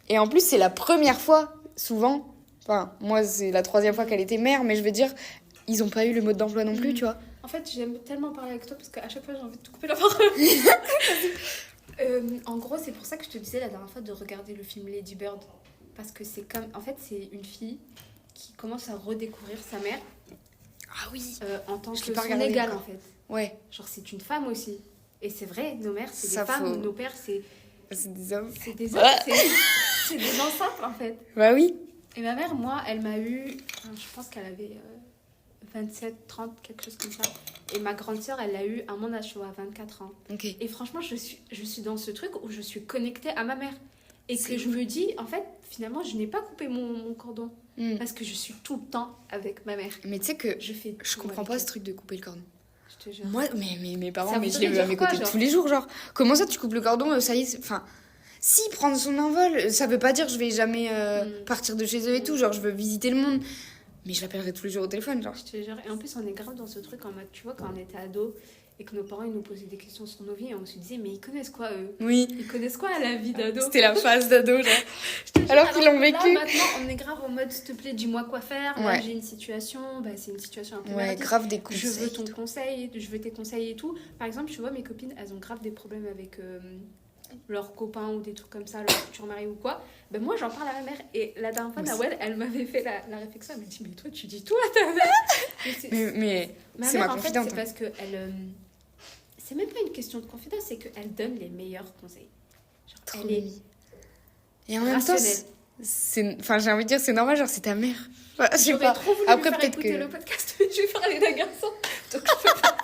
[SPEAKER 1] Et en plus, c'est la première fois, souvent. Enfin, moi, c'est la 3e fois qu'elle était mère, mais je veux dire, ils n'ont pas eu le mode d'emploi non plus, tu vois.
[SPEAKER 2] En fait, j'aime tellement parler avec toi parce qu'à chaque fois, j'ai envie de te couper la parole. En gros, c'est pour ça que je te disais la dernière fois de regarder le film Lady Bird. Parce que c'est comme. En fait, c'est une fille qui commence à redécouvrir sa mère
[SPEAKER 1] Ah oui.
[SPEAKER 2] en tant
[SPEAKER 1] Je
[SPEAKER 2] que
[SPEAKER 1] l'ai pas
[SPEAKER 2] son
[SPEAKER 1] regardé
[SPEAKER 2] égale, en
[SPEAKER 1] encore.
[SPEAKER 2] fait.
[SPEAKER 1] Ouais,
[SPEAKER 2] Genre, c'est une femme aussi. Et c'est vrai, nos mères, c'est
[SPEAKER 1] Ça,
[SPEAKER 2] des femmes,
[SPEAKER 1] faut-
[SPEAKER 2] nos pères, c'est
[SPEAKER 1] c'est des hommes.
[SPEAKER 2] des
[SPEAKER 1] Ouais.
[SPEAKER 2] hommes, c'est des ancêtres, en fait.
[SPEAKER 1] Bah oui.
[SPEAKER 2] Et ma mère, moi, elle m'a eu. Je pense qu'elle avait 27, 30, quelque chose comme ça. Et ma grande sœur, elle l'a eu à mon âge, je vois, à 24 ans.
[SPEAKER 1] Ok.
[SPEAKER 2] Et franchement, je suis dans ce truc où je suis connectée à ma mère. Et
[SPEAKER 1] C'est
[SPEAKER 2] que je me dis, en fait, finalement, je n'ai pas coupé mon cordon.
[SPEAKER 1] Hmm.
[SPEAKER 2] Parce que je suis tout le temps avec ma mère.
[SPEAKER 1] Mais tu sais que
[SPEAKER 2] Je fais
[SPEAKER 1] je
[SPEAKER 2] tout
[SPEAKER 1] comprends
[SPEAKER 2] avec
[SPEAKER 1] pas
[SPEAKER 2] elle.
[SPEAKER 1] ce truc de couper le cordon.
[SPEAKER 2] Je te jure.
[SPEAKER 1] Moi, mais mes parents,
[SPEAKER 2] Ça
[SPEAKER 1] mais je
[SPEAKER 2] voudrait
[SPEAKER 1] les veux à
[SPEAKER 2] dire
[SPEAKER 1] mes
[SPEAKER 2] quoi,
[SPEAKER 1] côtés
[SPEAKER 2] genre
[SPEAKER 1] tous les jours, genre. Comment ça, tu coupes le cordon, ça y est, enfin... Si, prendre son envol, ça veut pas dire je vais jamais partir de chez eux et tout, genre je veux visiter le monde. Mais je l'appellerai tous les jours au téléphone, genre.
[SPEAKER 2] Je te jure. Et en plus, on est grave dans ce truc en mode, tu vois, quand on était ado et que nos parents ils nous posaient des questions sur nos vies et on se disait mais ils connaissent quoi eux?
[SPEAKER 1] Oui,
[SPEAKER 2] Ils connaissent quoi la vie d'ado?
[SPEAKER 1] c'était la phase d'ado, genre.
[SPEAKER 2] Je te jure,
[SPEAKER 1] Alors qu'ils l'ont
[SPEAKER 2] que
[SPEAKER 1] vécu.
[SPEAKER 2] Là, maintenant, on est grave en mode s'il te plaît, dis-moi quoi faire. Là,
[SPEAKER 1] Ouais.
[SPEAKER 2] j'ai une situation, bah, c'est une situation un peu
[SPEAKER 1] Ouais,
[SPEAKER 2] merdique.
[SPEAKER 1] grave des
[SPEAKER 2] Je veux
[SPEAKER 1] conseils.
[SPEAKER 2] ton conseil, je veux tes conseils et tout. Par exemple, tu vois, mes copines, elles ont grave des problèmes avec leurs copains ou des trucs comme ça, leur futur mari ou quoi. Ben moi, j'en parle à ma mère. Et la dernière fois,
[SPEAKER 1] Aussi.
[SPEAKER 2] Nawel, elle m'avait fait la réflexion. Elle m'a dit, mais toi, tu dis tout à ta mère.
[SPEAKER 1] Mais
[SPEAKER 2] Ma
[SPEAKER 1] c'est
[SPEAKER 2] mère,
[SPEAKER 1] ma
[SPEAKER 2] en fait,
[SPEAKER 1] confidente.
[SPEAKER 2] c'est parce qu'elle... c'est même pas une question de confidence, c'est qu'elle donne les meilleurs conseils. Genre,
[SPEAKER 1] Trop
[SPEAKER 2] elle est
[SPEAKER 1] mimi. Et en même temps,
[SPEAKER 2] rationnelle.
[SPEAKER 1] enfin, j'ai envie de dire, c'est normal, genre, c'est ta mère. Enfin, je sais
[SPEAKER 2] J'aurais
[SPEAKER 1] pas.
[SPEAKER 2] trop voulu
[SPEAKER 1] Après,
[SPEAKER 2] lui faire
[SPEAKER 1] peut-être
[SPEAKER 2] écouter
[SPEAKER 1] que-
[SPEAKER 2] le podcast, mais je vais parler d'un garçon. Donc, je peux pas.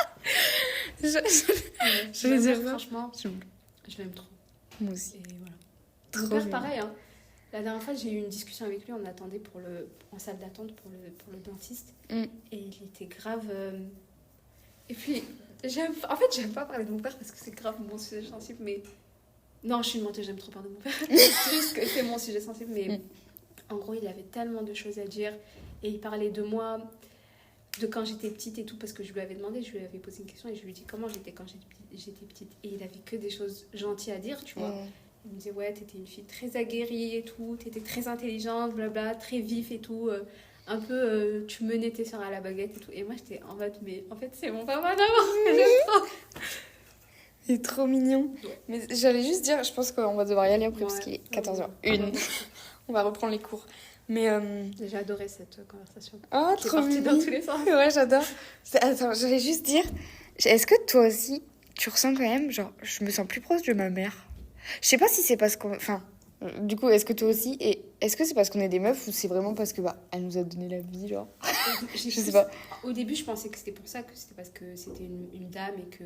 [SPEAKER 1] Je vais
[SPEAKER 2] Ma
[SPEAKER 1] dire
[SPEAKER 2] mère,
[SPEAKER 1] ça.
[SPEAKER 2] franchement,
[SPEAKER 1] Je-
[SPEAKER 2] je l'aime trop.
[SPEAKER 1] Moi aussi.
[SPEAKER 2] Et voilà.
[SPEAKER 1] Trop
[SPEAKER 2] Mon père,
[SPEAKER 1] mimi.
[SPEAKER 2] pareil. Hein. La dernière fois, j'ai eu une discussion avec lui. On attendait en salle d'attente pour le dentiste.
[SPEAKER 1] Mm.
[SPEAKER 2] Et il était grave. Et puis, en fait, j'aime pas parler de mon père parce que c'est grave mon sujet sensible. Mais non, je suis une menteuse, j'aime trop parler de mon père. C'est juste que c'est mon sujet sensible. Mais
[SPEAKER 1] Mm.
[SPEAKER 2] en gros, il avait tellement de choses à dire. Et il parlait de moi, de quand j'étais petite et tout. Parce que je lui avais demandé, je lui avais posé une question. Et je lui ai dit comment j'étais quand j'étais petite. Et il avait que des choses gentilles à dire, tu vois.
[SPEAKER 1] Mm.
[SPEAKER 2] Il me disait, ouais, t'étais une fille très aguerrie et tout, t'étais très intelligente, blabla, très vif et tout. Un peu, tu menais tes soeurs à la baguette et tout. Et moi, j'étais en mode, mais en fait, c'est mon papa d'abord. J'aime trop.
[SPEAKER 1] Il est trop mignon.
[SPEAKER 2] Ouais.
[SPEAKER 1] Mais j'allais juste dire, je pense qu'on va devoir y aller après parce
[SPEAKER 2] Ouais.
[SPEAKER 1] qu'il est 14h01. On va reprendre les cours. Mais.
[SPEAKER 2] J'ai adoré cette conversation.
[SPEAKER 1] Oh,
[SPEAKER 2] Qui est
[SPEAKER 1] trop
[SPEAKER 2] partie dans
[SPEAKER 1] mignon.
[SPEAKER 2] tous les sens.
[SPEAKER 1] Ouais, j'adore. Attends, j'allais juste dire, est-ce que toi aussi, tu ressens quand même, genre, je me sens plus proche de ma mère? Je sais pas si c'est parce qu'on. Enfin, du coup, est-ce que toi aussi? Et est-ce que c'est parce qu'on est des meufs ou c'est vraiment parce que, bah, elle nous a donné la vie, genre? Je sais pas.
[SPEAKER 2] Au début, je pensais que c'était pour ça, que c'était parce que c'était une dame et que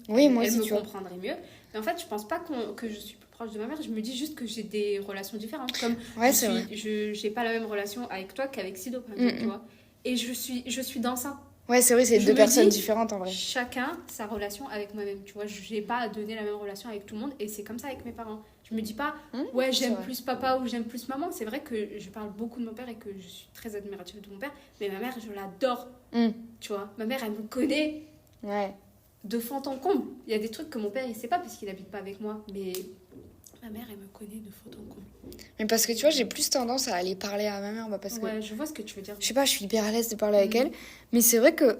[SPEAKER 1] Oui, moi
[SPEAKER 2] elle
[SPEAKER 1] aussi,
[SPEAKER 2] me
[SPEAKER 1] tu vois.
[SPEAKER 2] comprendrait mieux. Mais en fait, je pense pas que je suis plus proche de ma mère. Je me dis juste que j'ai des relations différentes. Comme
[SPEAKER 1] Ouais, c'est vrai.
[SPEAKER 2] j'ai pas la même relation avec toi qu'avec Sido, par exemple, tu vois. Et je suis dans ça.
[SPEAKER 1] Ouais, c'est vrai, c'est
[SPEAKER 2] Je
[SPEAKER 1] deux
[SPEAKER 2] me
[SPEAKER 1] personnes
[SPEAKER 2] dis,
[SPEAKER 1] différentes en vrai.
[SPEAKER 2] Chacun sa relation avec moi-même, tu vois. J'ai pas à donner la même relation avec tout le monde et c'est comme ça avec mes parents. Je me dis pas, ouais,
[SPEAKER 1] c'est
[SPEAKER 2] j'aime
[SPEAKER 1] vrai.
[SPEAKER 2] plus papa ou j'aime plus maman. C'est vrai que je parle beaucoup de mon père et que je suis très admirative de mon père, mais ma mère, je l'adore, tu vois. Ma mère, elle me connaît
[SPEAKER 1] Ouais.
[SPEAKER 2] de fond en comble. Il y a des trucs que mon père, il sait pas parce qu'il habite pas avec moi, mais ma mère, elle me connaît de fond en comble.
[SPEAKER 1] Mais parce que tu vois, j'ai plus tendance à aller parler à ma mère, bah, parce que.
[SPEAKER 2] Ouais, je vois ce que tu veux dire.
[SPEAKER 1] Je sais pas, je suis hyper à l'aise de parler avec elle. Mais c'est vrai que.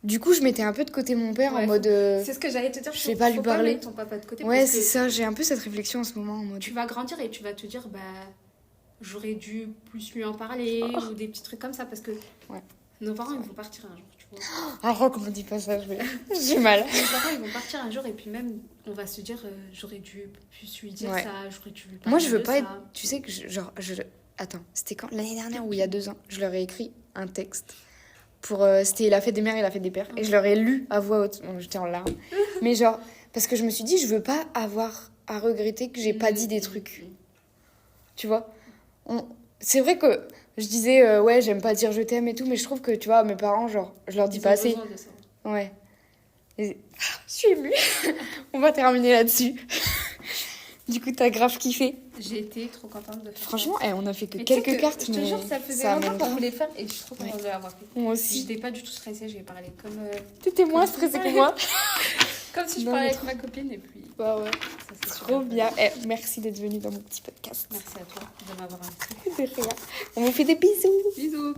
[SPEAKER 1] Du coup, je mettais un peu de côté mon père
[SPEAKER 2] Ouais,
[SPEAKER 1] en mode.
[SPEAKER 2] C'est ce que j'allais te dire.
[SPEAKER 1] je vais pas lui parler.
[SPEAKER 2] Mettre ton papa de côté
[SPEAKER 1] Ouais,
[SPEAKER 2] parce
[SPEAKER 1] c'est
[SPEAKER 2] que
[SPEAKER 1] ça, j'ai un peu cette réflexion en ce moment en mode.
[SPEAKER 2] tu vas grandir et tu vas te dire, bah, j'aurais dû plus lui en parler ou des petits trucs comme ça parce que
[SPEAKER 1] Ouais.
[SPEAKER 2] nos parents, ils vont partir un jour, tu vois.
[SPEAKER 1] Ah, Rock, on me dit pas ça, j'ai mal.
[SPEAKER 2] Nos parents, ils vont partir un jour et puis même, on va se dire, j'aurais dû plus lui dire
[SPEAKER 1] Ouais.
[SPEAKER 2] ça, j'aurais dû lui parler
[SPEAKER 1] Moi, je veux
[SPEAKER 2] de
[SPEAKER 1] pas
[SPEAKER 2] ça.
[SPEAKER 1] être. Tu sais que, Attends, c'était quand? L'année dernière ou il y a 2 ans, je leur ai écrit un texte. Pour, c'était la fête des mères et la fête des pères. Et je leur ai lu à voix haute. Bon, j'étais en larmes. Mais genre, parce que je me suis dit, je veux pas avoir à regretter que j'ai pas dit des trucs. Tu vois? C'est vrai que je disais, ouais, j'aime pas dire je t'aime et tout, mais je trouve que, tu vois, mes parents, genre, je leur dis
[SPEAKER 2] Ils
[SPEAKER 1] pas
[SPEAKER 2] ont
[SPEAKER 1] assez.
[SPEAKER 2] besoin de ça.
[SPEAKER 1] Ouais. Je suis émue. On va terminer là-dessus. Du coup, t'as grave kiffé.
[SPEAKER 2] J'ai été trop contente de faire
[SPEAKER 1] Franchement, on a fait que
[SPEAKER 2] ça. Mais tu sais
[SPEAKER 1] quelques
[SPEAKER 2] que,
[SPEAKER 1] cartes,
[SPEAKER 2] je te
[SPEAKER 1] mais
[SPEAKER 2] jure, ça faisait
[SPEAKER 1] ça
[SPEAKER 2] longtemps
[SPEAKER 1] amène
[SPEAKER 2] qu'on
[SPEAKER 1] grave.
[SPEAKER 2] voulait faire et je suis trop contente de l'avoir fait.
[SPEAKER 1] Moi aussi.
[SPEAKER 2] J'étais pas du tout stressée, j'ai parlé
[SPEAKER 1] T'étais moins stressée que moi.
[SPEAKER 2] comme si je
[SPEAKER 1] Non,
[SPEAKER 2] parlais
[SPEAKER 1] mais
[SPEAKER 2] avec ma copine et puis
[SPEAKER 1] Bah ouais.
[SPEAKER 2] ça s'est super
[SPEAKER 1] Trop
[SPEAKER 2] passé.
[SPEAKER 1] bien. Merci d'être venue dans mon petit podcast.
[SPEAKER 2] Merci à toi de m'avoir invitée.
[SPEAKER 1] De rien. On vous fait des bisous.
[SPEAKER 2] Bisous.